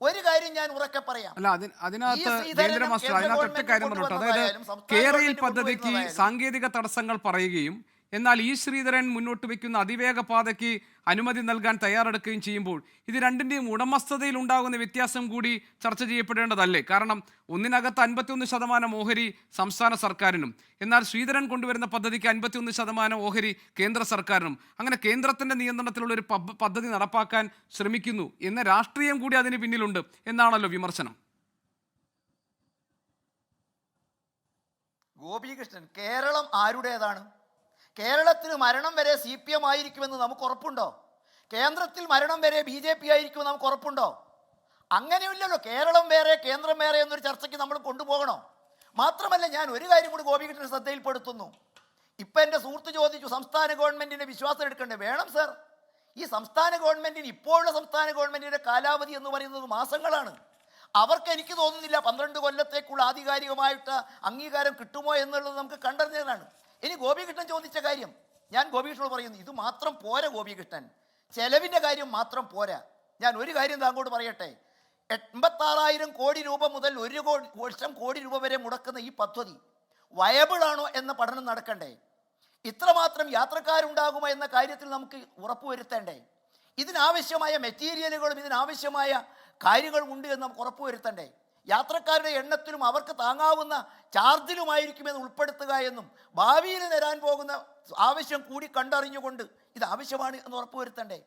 ഒരു കാര്യം ഞാൻ ഉറക്കെ പറയാം. അല്ല, അതിനകത്ത് ജയേന്ദ്ര മാസ്റ്റർ അതിനകത്ത് ഒറ്റ കാര്യം പറഞ്ഞിട്ട്, അതായത് കേരയിൽ പദ്ധതിക്ക് സാങ്കേതിക തടസ്സങ്ങൾ പറയുകയും എന്നാൽ ഈ ശ്രീധരൻ മുന്നോട്ട് വയ്ക്കുന്ന അതിവേഗ പാതയ്ക്ക് അനുമതി നൽകാൻ തയ്യാറെടുക്കുകയും ചെയ്യുമ്പോൾ ഇത് രണ്ടിൻ്റെയും ഉടമസ്ഥതയിൽ ഉണ്ടാകുന്ന വ്യത്യാസം കൂടി ചർച്ച ചെയ്യപ്പെടേണ്ടതല്ലേ? കാരണം ഒന്നിനകത്ത് 51% ഓഹരി സംസ്ഥാന സർക്കാരിനും, എന്നാൽ ശ്രീധരൻ കൊണ്ടുവരുന്ന പദ്ധതിക്ക് 51% ഓഹരി കേന്ദ്ര സർക്കാരിനും. അങ്ങനെ കേന്ദ്രത്തിൻ്റെ നിയന്ത്രണത്തിലുള്ള ഒരു പദ്ധതി നടപ്പാക്കാൻ ശ്രമിക്കുന്നു എന്ന രാഷ്ട്രീയം കൂടി അതിന് പിന്നിലുണ്ട് എന്നാണല്ലോ വിമർശനം. ഗോപികൃഷ്ണൻ, കേരളം ആരുടേതാണ്? കേരളത്തിൽ മരണം വരെ CPM ആയിരിക്കുമെന്ന് നമുക്ക് ഉറപ്പുണ്ടോ? കേന്ദ്രത്തിൽ മരണം വരെ BJP ആയിരിക്കുമെന്ന് നമുക്ക് ഉറപ്പുണ്ടോ? അങ്ങനെയില്ലല്ലോ. കേരളം വേറെ കേന്ദ്രം വേറെ എന്നൊരു ചർച്ചയ്ക്ക് നമ്മൾ കൊണ്ടുപോകണോ? മാത്രമല്ല, ഞാൻ ഒരു കാര്യം കൂടി ഗോപികൃഷ്ണൻ ശ്രദ്ധയിൽപ്പെടുത്തുന്നു. ഇപ്പം എൻ്റെ സുഹൃത്ത് ചോദിച്ചു സംസ്ഥാന ഗവൺമെൻറ്റിൻ്റെ വിശ്വാസം എടുക്കണ്ടേ? വേണം സർ. ഈ സംസ്ഥാന ഗവൺമെന്റിന്, ഇപ്പോഴുള്ള സംസ്ഥാന ഗവൺമെന്റിന്റെ കാലാവധി എന്ന് പറയുന്നത് മാസങ്ങളാണ്. അവർക്ക് എനിക്ക് തോന്നുന്നില്ല 12 കൊല്ലത്തേക്കുള്ള ആധികാരികമായിട്ട് അംഗീകാരം കിട്ടുമോ എന്നുള്ളത് നമുക്ക് കണ്ടറിഞ്ഞതാണ്. ഇനി ഗോപികൃഷ്ണൻ ചോദിച്ച കാര്യം ഞാൻ ഗോപികൃഷ്ണനോട് പറയുന്നു, ഇത് മാത്രം പോരാ ഗോപികൃഷ്ണൻ, ചെലവിൻ്റെ കാര്യം മാത്രം പോരാ. ഞാൻ ഒരു കാര്യം താങ്കോട്ട് പറയട്ടെ, 86,000 കോടി രൂപ മുതൽ 1 കോടി രൂപ വരെ മുടക്കുന്ന ഈ പദ്ധതി വയബിൾ ആണോ എന്ന പഠനം നടക്കണ്ടേ? ഇത്രമാത്രം യാത്രക്കാരുണ്ടാകുമോ എന്ന കാര്യത്തിൽ നമുക്ക് ഉറപ്പുവരുത്തേണ്ടേ? ഇതിനാവശ്യമായ മെറ്റീരിയലുകളും ഇതിനാവശ്യമായ കാര്യങ്ങളും ഉണ്ട് എന്ന് നമുക്ക് ഉറപ്പുവരുത്തണ്ടേ? യാത്രക്കാരുടെ എണ്ണത്തിലും അവർക്ക് താങ്ങാവുന്ന ചാർജിലുമായിരിക്കുമെന്ന് ഉൾപ്പെടുത്തുക എന്നും ഭാവിയിൽ വരാൻ പോകുന്ന ആവശ്യം കൂടി കണ്ടറിഞ്ഞുകൊണ്ട് ഇത് ആവശ്യമാണ് എന്ന് ഉറപ്പുവരുത്തണ്ടേ?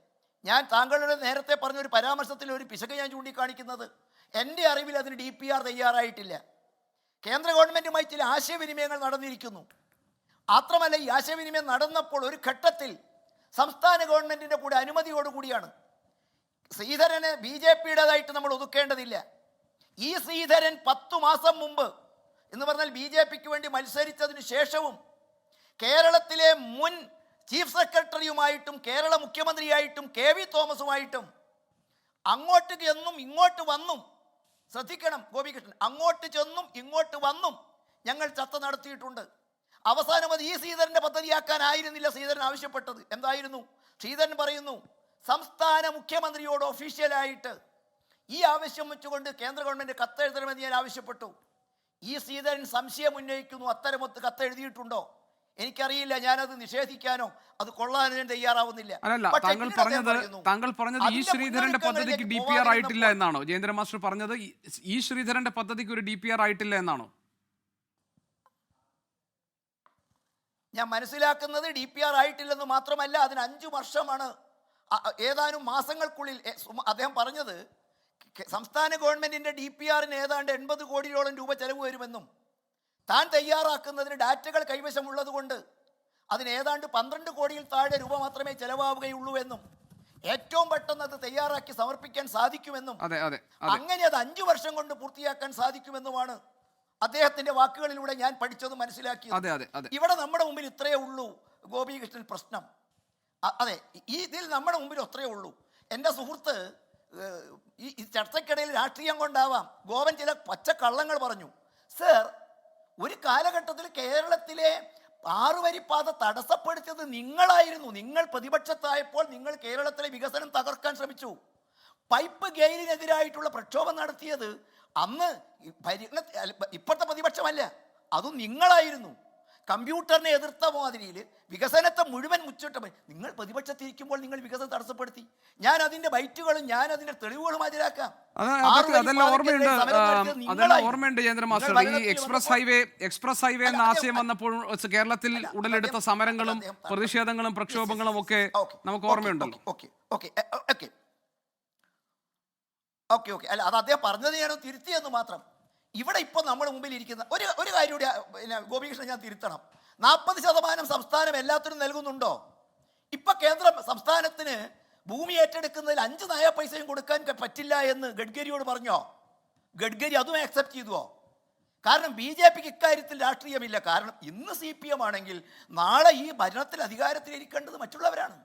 ഞാൻ താങ്കളുടെ നേരത്തെ പറഞ്ഞൊരു പരാമർശത്തിൽ ഒരു പിശക് ഞാൻ ചൂണ്ടിക്കാണിക്കുന്നത്, എൻ്റെ അറിവിൽ അതിന് DPR തയ്യാറായിട്ടില്ല. കേന്ദ്ര ഗവൺമെൻറ്റുമായി ചില ആശയവിനിമയങ്ങൾ നടന്നിരിക്കുന്നു. മാത്രമല്ല, ഈ ആശയവിനിമയം നടന്നപ്പോൾ ഒരു ഘട്ടത്തിൽ സംസ്ഥാന ഗവൺമെൻറ്റിൻ്റെ കൂടെ അനുമതിയോടുകൂടിയാണ്. ശ്രീധരന് BJPയുടേതായിട്ട് നമ്മൾ ഒതുക്കേണ്ടതില്ല. ഈ ശ്രീധരൻ 10 മാസം മുമ്പ് എന്ന് പറഞ്ഞാൽ BJPക്ക് വേണ്ടി മത്സരിച്ചതിന് ശേഷവും കേരളത്തിലെ മുൻ ചീഫ് സെക്രട്ടറിയുമായിട്ടും കേരള മുഖ്യമന്ത്രിയായിട്ടും KV തോമസുമായിട്ടും അങ്ങോട്ട് ചെന്നും ഇങ്ങോട്ട് വന്നും, ശ്രദ്ധിക്കണം ഗോപികൃഷ്ണൻ, അങ്ങോട്ട് ചെന്നും ഇങ്ങോട്ട് വന്നും ഞങ്ങൾ ചർച്ച നടത്തിയിട്ടുണ്ട്. അവസാനം അത് ഈ ശ്രീധരൻ്റെ പദ്ധതിയാക്കാനായിരുന്നില്ല ശ്രീധരൻ ആവശ്യപ്പെട്ടത്. എന്തായിരുന്നു? ശ്രീധരൻ പറയുന്നു, സംസ്ഥാന മുഖ്യമന്ത്രിയോട് ഒഫീഷ്യലായിട്ട് ഈ ആവശ്യം വെച്ചുകൊണ്ട് കേന്ദ്ര ഗവൺമെൻറ് കത്തെഴുതണമെന്ന് ഞാൻ ആവശ്യപ്പെട്ടു. ഈ ശ്രീധരൻ സംശയം ഉന്നയിക്കുന്നു, അത്തരമൊത്ത് കത്തെഴുതിയിട്ടുണ്ടോ? എനിക്കറിയില്ല, ഞാനത് നിഷേധിക്കാനോ അത് കൊള്ളാനോ ഞാൻ തയ്യാറാവുന്നില്ല. അല്ലല്ല, താങ്കൾ പറഞ്ഞത് ഈ ശ്രീധരന്റെ പദ്ധതിക്ക് DPR ആയിട്ടില്ല എന്നാണോ? ജയേന്ദ്ര മാസ്റ്റർ പറഞ്ഞത് ഈ ശ്രീധരന്റെ പദ്ധതിക്ക് ഒരു DPR ആയിട്ടില്ല എന്നാണോ? ഞാൻ മനസ്സിലാക്കുന്നത് DPR ആയിട്ടില്ലെന്ന് മാത്രമല്ല, അതിന് 5 വർഷമാണ്. ഏതാനും മാസങ്ങൾക്കുള്ളിൽ അദ്ദേഹം പറഞ്ഞത് സംസ്ഥാന ഗവൺമെന്റിന്റെ DPRന് ഏതാണ്ട് 80 കോടിയോളം രൂപ ചെലവ് വരുമെന്നും താൻ തയ്യാറാക്കുന്നതിന് ഡാറ്റകൾ കൈവശമുള്ളത് കൊണ്ട് അതിന് ഏതാണ്ട് 12 കോടിയിൽ താഴെ രൂപ മാത്രമേ ചെലവാവുകയുള്ളൂ എന്നും ഏറ്റവും പെട്ടെന്ന് അത് തയ്യാറാക്കി സമർപ്പിക്കാൻ സാധിക്കുമെന്നും അങ്ങനെ അത് 5 വർഷം കൊണ്ട് പൂർത്തിയാക്കാൻ സാധിക്കുമെന്നുമാണ് അദ്ദേഹത്തിന്റെ വാക്കുകളിലൂടെ ഞാൻ പഠിച്ചത് മനസ്സിലാക്കിയത്. ഇവിടെ നമ്മുടെ മുമ്പിൽ ഇത്രയേ ഉള്ളൂ ഗോപികൃഷ്ണൻ പ്രശ്നം. അതെ, ഈ ഇതിൽ നമ്മുടെ മുമ്പിൽ അത്രയേ ഉള്ളൂ. എൻ്റെ സുഹൃത്ത് ഈ ചർച്ചയ്ക്കിടയിൽ രാഷ്ട്രീയം കൊണ്ടാവാം ഗോപൻ ചില പച്ചക്കള്ളങ്ങൾ പറഞ്ഞു. സർ, ഒരു കാലഘട്ടത്തിൽ കേരളത്തിലെ 6 വരിപ്പാത തടസ്സപ്പെടുത്തിയത് നിങ്ങളായിരുന്നു. നിങ്ങൾ പ്രതിപക്ഷത്തായപ്പോൾ നിങ്ങൾ കേരളത്തിലെ വികസനം തകർക്കാൻ ശ്രമിച്ചു. പൈപ്പ് ഗെയിലിനെതിരായിട്ടുള്ള പ്രക്ഷോഭം നടത്തിയത് അന്ന് ഇപ്പോഴത്തെ പ്രതിപക്ഷമല്ല, അതും നിങ്ങളായിരുന്നു. കമ്പ്യൂട്ടറിനെ എതിർത്ത മാതിരിയിൽ വികസനത്തെ മുഴുവൻ മുച്ചിട്ട് നിങ്ങൾ പ്രതിപക്ഷത്തിരിക്കുമ്പോൾ നിങ്ങൾ വികസനം തടസ്സപ്പെടുത്തി. ഞാൻ അതിന്റെ ബൈറ്റുകളും ഞാൻ അതിന്റെ തെളിവുകളും ഹാജരാക്കാം. ഓർമ്മയുണ്ട് ജയേന്ദ്ര മാസ്റ്റർ, ഈ എക്സ്പ്രസ് ഹൈവേ എന്ന ആശയം വന്നപ്പോൾ കേരളത്തിൽ ഉടലെടുത്ത സമരങ്ങളും പ്രതിഷേധങ്ങളും പ്രക്ഷോഭങ്ങളും ഒക്കെ നമുക്ക് ഓർമ്മയുണ്ടല്ലോ. ഓക്കെ അല്ല, അത് അദ്ദേഹം പറഞ്ഞത് ഞാൻ തിരുത്തിയെന്ന് മാത്രം. ഇവിടെ ഇപ്പോൾ നമ്മുടെ മുമ്പിൽ ഇരിക്കുന്ന ഒരു കാര്യം കൂടി പിന്നെ ഗോപികൃഷ്ണൻ ഞാൻ തിരുത്തണം. 40% സംസ്ഥാനം എല്ലാത്തിനും നൽകുന്നുണ്ടോ? ഇപ്പൊ കേന്ദ്രം സംസ്ഥാനത്തിന് ഭൂമി ഏറ്റെടുക്കുന്നതിൽ 5 നയ പൈസയും കൊടുക്കാൻ പറ്റില്ല എന്ന് ഗഡ്കരിയോട് പറഞ്ഞോ? ഗഡ്കരി അതും ആക്സെപ്റ്റ് ചെയ്തുവോ? കാരണം BJPക്ക് ഇക്കാര്യത്തിൽ രാഷ്ട്രീയമില്ല. കാരണം ഇന്ന് CPM ആണെങ്കിൽ നാളെ ഈ ഭരണത്തിൽ അധികാരത്തിലിരിക്കേണ്ടത് മറ്റുള്ളവരാണ്,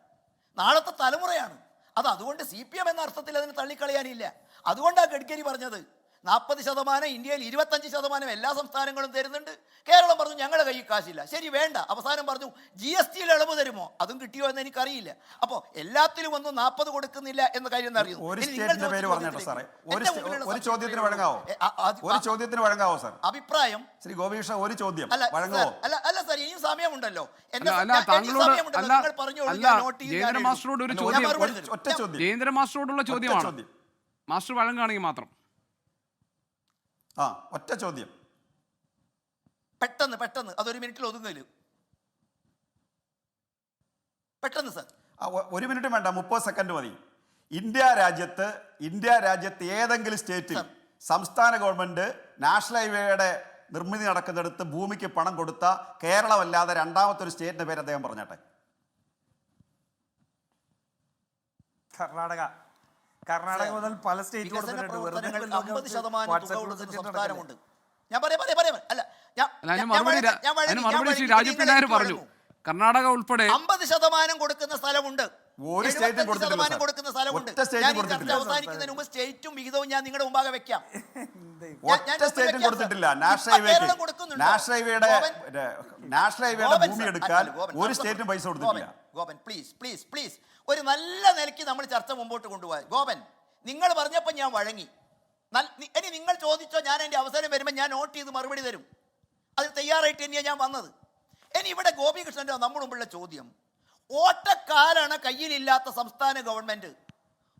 നാളത്തെ തലമുറയാണ്. അതുകൊണ്ട് CPM എന്ന അർത്ഥത്തിൽ അതിന് തള്ളിക്കളയാനില്ല. അതുകൊണ്ടാണ് ഗഡ്കരി പറഞ്ഞത് 40%, ഇന്ത്യയിൽ 25% എല്ലാ സംസ്ഥാനങ്ങളും തരുന്നുണ്ട്. കേരളം പറഞ്ഞു ഞങ്ങളുടെ കയ്യിൽ കാശില്ല. ശരി, വേണ്ട. അവസാനം പറഞ്ഞു GSTയിൽ ഇളവ് തരുമോ? അതും കിട്ടിയോ എന്ന് എനിക്കറിയില്ല. അപ്പോൾ എല്ലാത്തിലും ഒന്നും 40 കൊടുക്കുന്നില്ല എന്ന കാര്യം അറിയുന്നു. അഭിപ്രായം ശ്രീ ഗോപികൃഷ്ണൻ, ഒരു ചോദ്യം അല്ല സാർ, ഇനിയും സമയമുണ്ടല്ലോ. ജയേന്ദ്ര മാസ്റ്ററോടുള്ള ചോദ്യമാണ്. മാസ്റ്റർ വഴങ്ങുകയാണെങ്കിൽ മാത്രം ഒറ്റ ചോദ്യം, പെട്ടെന്ന് അതൊരു മിനിറ്റിൽ ഒതുങ്ങല്. പെട്ടെന്ന് സാർ. 1 മിനിറ്റ് വേണ്ട, 30 സെക്കൻഡ് മതി. ഇന്ത്യ രാജ്യത്ത് ഏതെങ്കിലും സ്റ്റേറ്റിൽ സംസ്ഥാന ഗവൺമെന്റ് നാഷണൽ ഹൈവേയുടെ നിർമ്മിതി നടക്കുന്നിടത്ത് ഭൂമിക്ക് പണം കൊടുത്ത കേരളമല്ലാതെ രണ്ടാമത്തെ ഒരു സ്റ്റേറ്റിന്റെ പേര് അദ്ദേഹം പറഞ്ഞാട്ടെ. കർണാടക മുതൽ പല സ്റ്റേറ്റ് സംസ്ഥാനമുണ്ട്. ഞാൻ രാജു പി നായർ പറഞ്ഞു കർണാടക ഉൾപ്പെടെ 50% കൊടുക്കുന്ന സ്ഥലമുണ്ട്. ഒരു സ്റ്റേറ്റും കൊടുത്തിട്ടില്ല സാർ. കൊടുക്കുന്ന സ്ഥലമുണ്ട്. ഒറ്റ സ്റ്റേറ്റും ഞാൻ ഈ ചർച്ച കൊടുത്തിട്ടില്ല. അവസാനിക്കുന്നതിന് മുമ്പ് സ്റ്റേറ്റും വിഹിതവും ഞാൻ നിങ്ങളുടെ മുമ്പാകെ വെക്കാം. ഒറ്റ സ്റ്റേറ്റും കൊടുത്തിട്ടില്ല. നാഷണൽ ഹൈവേയുടെ ഭൂമി എടുക്കാൻ ഒരു സ്റ്റേറ്റും പൈസ കൊടുത്തിട്ടില്ല. ഗോപൻ പ്ലീസ് പ്ലീസ് പ്ലീസ്, ഒരു നല്ല നിലയ്ക്ക് നമ്മൾ ചർച്ച മുമ്പോട്ട് കൊണ്ടുപോകാൻ. ഗോപൻ, നിങ്ങൾ പറഞ്ഞപ്പോൾ ഞാൻ വഴങ്ങി. ഇനി നിങ്ങൾ ചോദിച്ചോ, ഞാൻ എൻ്റെ അവസരം വരുമ്പോൾ ഞാൻ നോട്ട് ചെയ്ത് മറുപടി തരും. അതിന് തയ്യാറായിട്ട് തന്നെയാണ് ഞാൻ വന്നത്. ഇനി ഇവിടെ ഗോപികൃഷ്ണൻ്റെ നമ്മുടെ മുമ്പുള്ള ചോദ്യം, ഓട്ടക്കാലാണ് കയ്യിലില്ലാത്ത സംസ്ഥാന ഗവൺമെന്റ്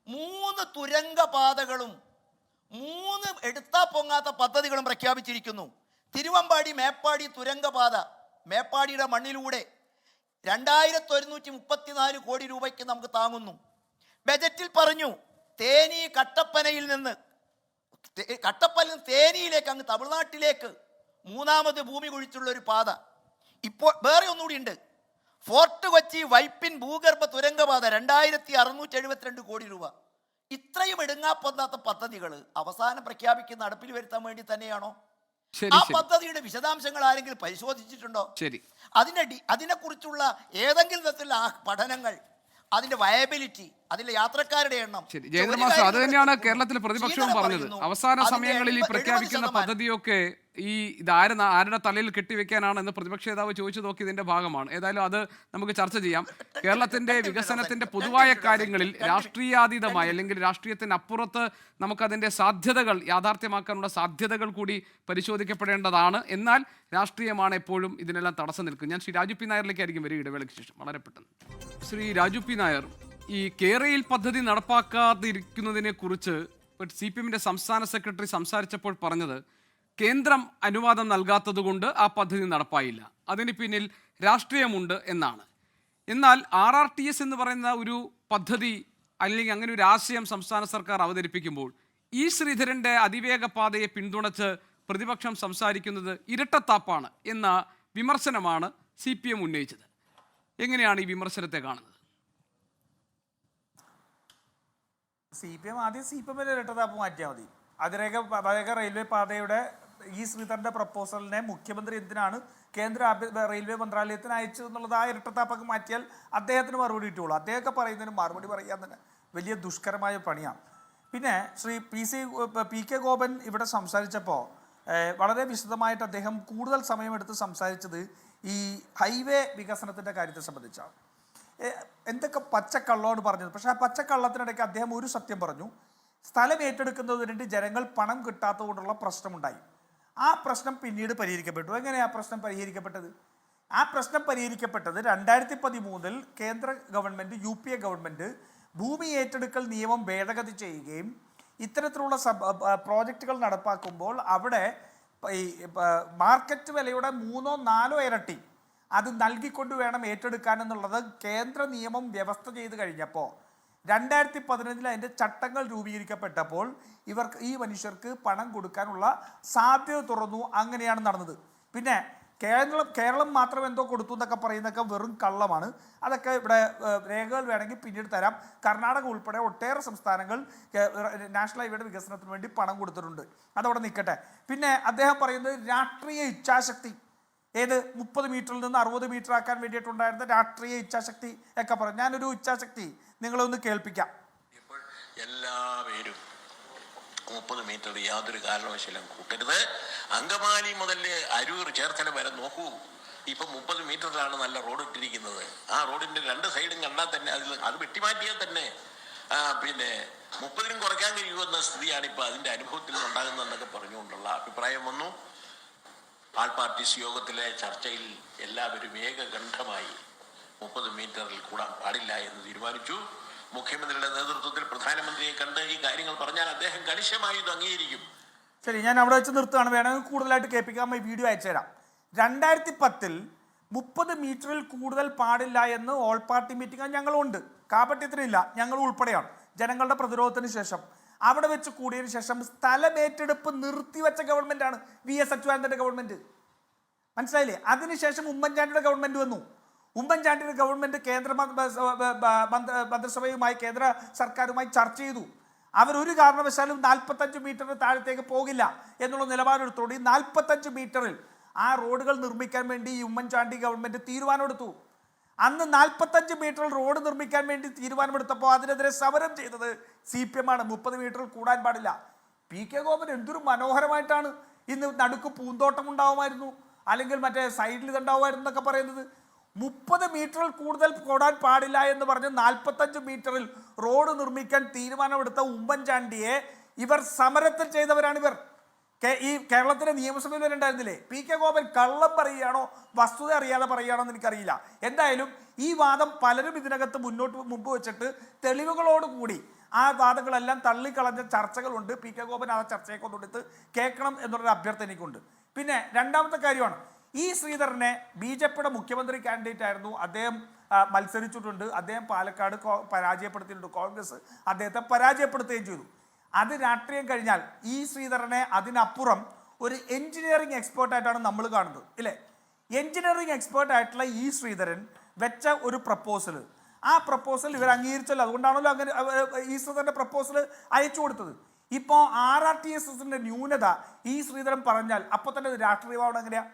3 തുരങ്കപാതകളും 3 എടുത്താ പൊങ്ങാത്ത പദ്ധതികളും പ്രഖ്യാപിച്ചിരിക്കുന്നു. തിരുവമ്പാടി മേപ്പാടി തുരങ്കപാത, മേപ്പാടിയുടെ മണ്ണിലൂടെ 2134 കോടി രൂപയ്ക്ക് നമുക്ക് താങ്ങുന്നു. ബജറ്റിൽ പറഞ്ഞു തേനി കട്ടപ്പനയിൽ നിന്ന് തേനിയിലേക്ക് അങ്ങ് തമിഴ്നാട്ടിലേക്ക് 3ാമത് ഭൂമി കുഴിച്ചുള്ള ഒരു പാത. ഇപ്പോൾ വേറെ ഒന്നുകൂടി ഉണ്ട്, ഫോർട്ട് കൊച്ചി വൈപ്പിൻ ഭൂഗർഭ തുരങ്കപാത 2672 കോടി രൂപ. ഇത്രയും എടുങ്ങാപ്പൊന്നാത്ത പദ്ധതികൾ അവസാനം പ്രഖ്യാപിക്കുന്ന നടപ്പിൽ വരുത്താൻ വേണ്ടി തന്നെയാണോ? ആ പദ്ധതിയുടെ വിശദാംശങ്ങൾ ആരെങ്കിലും പരിശോധിച്ചിട്ടുണ്ടോ? അതിനെക്കുറിച്ചുള്ള ഏതെങ്കിലും തരത്തിലുള്ള പഠനങ്ങൾ, അതിന്റെ വയബിലിറ്റി, അതിലെ യാത്രക്കാരുടെ എണ്ണം. ജയേന്ദ്രമാസ്റ്റർ, അത് തന്നെയാണ് കേരളത്തിലെ പ്രതിപക്ഷവും പറഞ്ഞത്. അവസാന സമയങ്ങളിൽ ഈ പ്രഖ്യാപിക്കുന്ന പദ്ധതിയൊക്കെ ആരുടെ തലയിൽ കെട്ടിവെക്കാനാണെന്ന് പ്രതിപക്ഷ നേതാവ് ചോദിച്ചു നോക്കി ഇതിന്റെ ഭാഗമാണ്. ഏതായാലും അത് നമുക്ക് ചർച്ച ചെയ്യാം. കേരളത്തിന്റെ വികസനത്തിന്റെ പൊതുവായ കാര്യങ്ങളിൽ രാഷ്ട്രീയാതീതമായി അല്ലെങ്കിൽ രാഷ്ട്രീയത്തിന് അപ്പുറത്ത് നമുക്കതിന്റെ സാധ്യതകൾ യാഥാർത്ഥ്യമാക്കാനുള്ള സാധ്യതകൾ കൂടി പരിശോധിക്കപ്പെടേണ്ടതാണ്. എന്നാൽ രാഷ്ട്രീയമാണ് എപ്പോഴും ഇതിനെല്ലാം തടസ്സം നിൽക്കും. ഞാൻ ശ്രീ രാജു പി നായരിലേക്കായിരിക്കും വരും ഇടവേളയ്ക്ക് ശേഷം. വളരെ പെട്ടെന്ന് ശ്രീ രാജു പി നായർ, ഈ കേരയിൽ പദ്ധതി നടപ്പാക്കാതിരിക്കുന്നതിനെ കുറിച്ച് CPM സംസ്ഥാന സെക്രട്ടറി സംസാരിച്ചപ്പോൾ പറഞ്ഞത് കേന്ദ്രം അനുവാദം നൽകാത്തതുകൊണ്ട് ആ പദ്ധതി നടപ്പായില്ല, അതിന് പിന്നിൽ രാഷ്ട്രീയമുണ്ട് എന്നാണ്. എന്നാൽ RRTS എന്ന് പറയുന്ന ഒരു പദ്ധതി അല്ലെങ്കിൽ അങ്ങനെ ഒരു ആശയം സംസ്ഥാന സർക്കാർ അവതരിപ്പിക്കുമ്പോൾ ഈ ശ്രീധരൻ്റെ അതിവേഗ പാതയെ പിന്തുണച്ച് പ്രതിപക്ഷം സംസാരിക്കുന്നത് ഇരട്ടത്താപ്പാണ് എന്ന വിമർശനമാണ് CPM ഉന്നയിച്ചത്. എങ്ങനെയാണ് ഈ വിമർശനത്തെ കാണുന്നത്? CPM ആദ്യം CPM ഇരട്ടത്താപ്പ് മാറ്റിയാൽ മതി. അതിവേഗ റെയിൽവേ പാതയുടെ ഈ ശ്രീധരന്റെ പ്രപ്പോസലിനെ മുഖ്യമന്ത്രി എന്തിനാണ് കേന്ദ്ര റെയിൽവേ മന്ത്രാലയത്തിന് അയച്ചത് എന്നുള്ളത് ആ ഇരട്ടത്താപ്പൊക്കെ മാറ്റിയാൽ അദ്ദേഹത്തിന് മറുപടി കിട്ടുള്ളൂ. അദ്ദേഹമൊക്കെ പറയുന്നതിന് മറുപടി പറയാൻ തന്നെ വലിയ ദുഷ്കരമായ പണിയാണ്. പിന്നെ ശ്രീ PK ഗോപൻ ഇവിടെ സംസാരിച്ചപ്പോൾ വളരെ വിശദമായിട്ട് അദ്ദേഹം കൂടുതൽ സമയമെടുത്ത് സംസാരിച്ചത് ഈ ഹൈവേ വികസനത്തിൻ്റെ കാര്യത്തെ സംബന്ധിച്ചാണ്. എന്തൊക്കെ പച്ചക്കള്ളമാണ് പറഞ്ഞത്. പക്ഷേ ആ പച്ചക്കള്ളത്തിനിടയ്ക്ക് അദ്ദേഹം ഒരു സത്യം പറഞ്ഞു. സ്ഥലം ഏറ്റെടുക്കുന്നതിന് വേണ്ടി ജനങ്ങൾ പണം കിട്ടാത്തതുകൊണ്ടുള്ള പ്രശ്നമുണ്ടായി. ആ പ്രശ്നം പിന്നീട് പരിഹരിക്കപ്പെട്ടു. എങ്ങനെയാണ് ആ പ്രശ്നം പരിഹരിക്കപ്പെട്ടത്? ആ പ്രശ്നം പരിഹരിക്കപ്പെട്ടത് 2013 കേന്ദ്ര ഗവൺമെൻറ് UPA ഗവൺമെൻറ് ഭൂമി ഏറ്റെടുക്കൽ നിയമം ഭേദഗതി ചെയ്യുകയും ഇത്തരത്തിലുള്ള പ്രോജക്റ്റുകൾ നടപ്പാക്കുമ്പോൾ അവിടെ ഈ മാർക്കറ്റ് വിലയുടെ 3-4 ഇരട്ടി അത് നൽകിക്കൊണ്ട് വേണം ഏറ്റെടുക്കാനെന്നുള്ളത് കേന്ദ്ര നിയമം വ്യവസ്ഥ ചെയ്ത് കഴിഞ്ഞപ്പോൾ 2015 അതിൻ്റെ ചട്ടങ്ങൾ രൂപീകരിക്കപ്പെട്ടപ്പോൾ ഈ മനുഷ്യർക്ക് പണം കൊടുക്കാനുള്ള സാധ്യത തുറന്നു. അങ്ങനെയാണ് നടന്നത്. പിന്നെ കേരളം മാത്രം എന്തോ കൊടുത്തു എന്നൊക്കെ പറയുന്നതൊക്കെ വെറും കള്ളമാണ്. അതൊക്കെ ഇവിടെ രേഖകൾ വേണമെങ്കിൽ പിന്നീട് തരാം. കർണാടക ഉൾപ്പെടെ ഒട്ടേറെ സംസ്ഥാനങ്ങൾ നാഷണൽ ഹൈവേയുടെ വികസനത്തിന് വേണ്ടി പണം കൊടുത്തിട്ടുണ്ട്. അതവിടെ നിൽക്കട്ടെ. പിന്നെ അദ്ദേഹം പറയുന്നത് രാഷ്ട്രീയ ഇച്ഛാശക്തി, ഏത് 30 മീറ്ററിൽ നിന്ന് 60 മീറ്റർ ആക്കാൻ വേണ്ടിയിട്ടുണ്ടായിരുന്ന രാഷ്ട്രീയ ഇച്ഛാശക്തി ഒക്കെ പറഞ്ഞു. ഞാനൊരു ഇച്ഛാശക്തി നിങ്ങളൊന്ന് കേൾപ്പിക്കാം. ഇപ്പോൾ എല്ലാവരും 30 മീറ്റർ യാതൊരു കാരണവശാലും കൂട്ടരുത്. അങ്കമാലി മുതൽ അരൂർ ചേർത്തല വരെ നോക്കൂ, ഇപ്പൊ 30 മീറ്ററിലാണ് നല്ല റോഡ് ഇട്ടിരിക്കുന്നത്. ആ റോഡിന്റെ 2 സൈഡും കണ്ടാൽ തന്നെ അത് വെട്ടിമാറ്റിയാൽ തന്നെ പിന്നെ 30-നും കുറയ്ക്കാൻ കഴിയുമെന്ന സ്ഥിതിയാണ് ഇപ്പൊ അതിന്റെ അനുഭവത്തിൽ ഉണ്ടാകുന്നതെന്നൊക്കെ പറഞ്ഞുകൊണ്ടുള്ള അഭിപ്രായം വന്നു. ആൾ പാർട്ടീസ് യോഗത്തിലെ ചർച്ചയിൽ എല്ലാവരും ഏകകണ്ഠമായി 30 മീറ്ററിൽ കൂടാൻ പാടില്ല എന്ന് തീരുമാനിച്ചു. മുഖ്യമന്ത്രിയുടെ നേതൃത്വത്തിൽ പ്രധാനമന്ത്രിയെ കണ്ട് ഈ കാര്യങ്ങൾ പറഞ്ഞാൽ അദ്ദേഹം കണിശമായി ഇത് അംഗീകരിക്കും. ശരി, ഞാൻ അവിടെ വെച്ച് നിർത്തുകയാണ്. വേണമെങ്കിൽ കൂടുതലായിട്ട് കേൾപ്പിക്കാൻ വീഡിയോ അയച്ചുതരാം. 2010 30 മീറ്ററിൽ കൂടുതൽ പാടില്ല എന്ന് ഓൾ പാർട്ടി മീറ്റിംഗ് ഞങ്ങളുണ്ട്. കാപട്യത്തിനില്ല, ഞങ്ങൾ ഉൾപ്പെടെയാണ്. ജനങ്ങളുടെ പ്രതിരോധത്തിന് ശേഷം അവിടെ വെച്ച് കൂടിയതിന് ശേഷം സ്ഥലമേറ്റെടുപ്പ് നിർത്തിവെച്ച ഗവൺമെൻറ്റാണ് VS അച്യുതാനന്ദൻ്റെ ഗവൺമെൻറ്. മനസ്സിലായില്ലേ? അതിനുശേഷം ഉമ്മൻചാണ്ടിയുടെ ഗവൺമെൻറ് വന്നു. ഉമ്മൻചാണ്ടിയുടെ ഗവൺമെൻറ് കേന്ദ്ര മന്ത്രിസഭയുമായി കേന്ദ്ര സർക്കാരുമായി ചർച്ച ചെയ്തു. അവരൊരു കാരണവശാലും 45 മീറ്ററിന് താഴത്തേക്ക് പോകില്ല എന്നുള്ള നിലപാടെടുത്തോടെ 45 മീറ്ററിൽ ആ റോഡുകൾ നിർമ്മിക്കാൻ വേണ്ടി ഉമ്മൻചാണ്ടി ഗവൺമെൻറ് തീരുമാനമെടുത്തു. അന്ന് 45 മീറ്ററിൽ റോഡ് നിർമ്മിക്കാൻ വേണ്ടി തീരുമാനമെടുത്തപ്പോൾ അതിനെതിരെ സമരം ചെയ്തത് CPM ആണ്. 30 മീറ്ററിൽ കൂടാൻ പാടില്ല. PK ഗോപൻ എന്തൊരു മനോഹരമായിട്ടാണ് ഇന്ന് നടുക്ക് പൂന്തോട്ടം ഉണ്ടാവുമായിരുന്നു, അല്ലെങ്കിൽ മറ്റേ സൈഡിൽ ഇതുണ്ടാവുമായിരുന്നു എന്നൊക്കെ പറയുന്നത്. 30 മീറ്ററിൽ കൂടുതൽ കൂടാൻ പാടില്ല എന്ന് പറഞ്ഞ് 45 മീറ്ററിൽ റോഡ് നിർമ്മിക്കാൻ തീരുമാനമെടുത്ത ഉമ്മൻചാണ്ടിയെ ഇവർ സമരത്തിൽ ചെയ്തവരാണിവർ. ഈ കേരളത്തിലെ നിയമസഭയിൽ വരെ ഉണ്ടായിരുന്നില്ലേ? PK ഗോപൻ കള്ളം പറയുകയാണോ വസ്തുത അറിയാതെ പറയുകയാണോ എന്ന് എനിക്കറിയില്ല. എന്തായാലും ഈ വാദം പലരും ഇതിനകത്ത് മുമ്പ് വെച്ചിട്ട് തെളിവുകളോടുകൂടി ആ വാദങ്ങളെല്ലാം തള്ളിക്കളഞ്ഞ ചർച്ചകളുണ്ട്. PK ഗോപൻ ആ ചർച്ചയെ കൊണ്ടെടുത്ത് കേൾക്കണം എന്നുള്ളൊരു അഭ്യർത്ഥന എനിക്കുണ്ട്. പിന്നെ രണ്ടാമത്തെ കാര്യമാണ്, ഈ ശ്രീധരനെ BJPയുടെ മുഖ്യമന്ത്രി കാൻഡിഡേറ്റ് ആയിരുന്നു. അദ്ദേഹം മത്സരിച്ചിട്ടുണ്ട്. അദ്ദേഹം പാലക്കാട് പരാജയപ്പെടുത്തിയിട്ടുണ്ട്. കോൺഗ്രസ് അദ്ദേഹത്തെ പരാജയപ്പെടുത്തുകയും ചെയ്തു. അത് രാഷ്ട്രീയം കഴിഞ്ഞാൽ ഈ ശ്രീധരനെ അതിനപ്പുറം ഒരു എഞ്ചിനീയറിംഗ് എക്സ്പേർട്ടായിട്ടാണ് നമ്മൾ കാണുന്നത്, ഇല്ലേ? എഞ്ചിനീയറിംഗ് എക്സ്പേർട്ടായിട്ടുള്ള ഈ ശ്രീധരൻ വെച്ച ഒരു പ്രപ്പോസൽ, ആ പ്രപ്പോസൽ ഇവർ അംഗീകരിച്ചല്ലോ. അതുകൊണ്ടാണല്ലോ അങ്ങനെ ഈ ശ്രീധരൻ്റെ പ്രപ്പോസൽ അയച്ചു കൊടുത്തത്. ഇപ്പോൾ RRTSന്റെ ന്യൂനത ഈ ശ്രീധരൻ പറഞ്ഞാൽ അപ്പോൾ തന്നെ രാഷ്ട്രീയമാവണം എങ്ങനെയാ?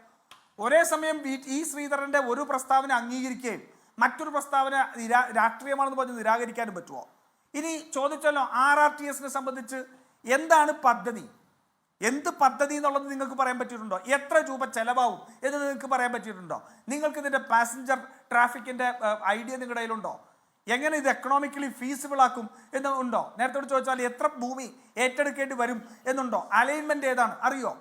ഒരേ സമയം ഈ ശ്രീധരൻ്റെ ഒരു പ്രസ്താവന അംഗീകരിക്കുകയും മറ്റൊരു പ്രസ്താവന രാഷ്ട്രീയമാണെന്ന് പറഞ്ഞ് നിരാകരിക്കാനും പറ്റുമോ? ഇനി ചോദിച്ചല്ലോ, RRTSനെ സംബന്ധിച്ച് എന്താണ് പദ്ധതി, എന്ത് പദ്ധതി എന്നുള്ളത് നിങ്ങൾക്ക് പറയാൻ പറ്റിയിട്ടുണ്ടോ? എത്ര രൂപ ചെലവാകും എന്ന് നിങ്ങൾക്ക് പറയാൻ പറ്റിയിട്ടുണ്ടോ? നിങ്ങൾക്ക് ഇതിൻ്റെ പാസഞ്ചർ ട്രാഫിക്കിൻ്റെ ഐഡിയ നിങ്ങളുടെ കയ്യിലുണ്ടോ? എങ്ങനെ ഇത് എക്കണോമിക്കലി ഫീസിബിൾ ആക്കും എന്ന് ഉണ്ടോ? നേരത്തോട് ചോദിച്ചാൽ എത്ര ഭൂമി ഏറ്റെടുക്കേണ്ടി വരും എന്നുണ്ടോ? അലൈൻമെൻറ്റ് ഏതാണ് അറിയോ?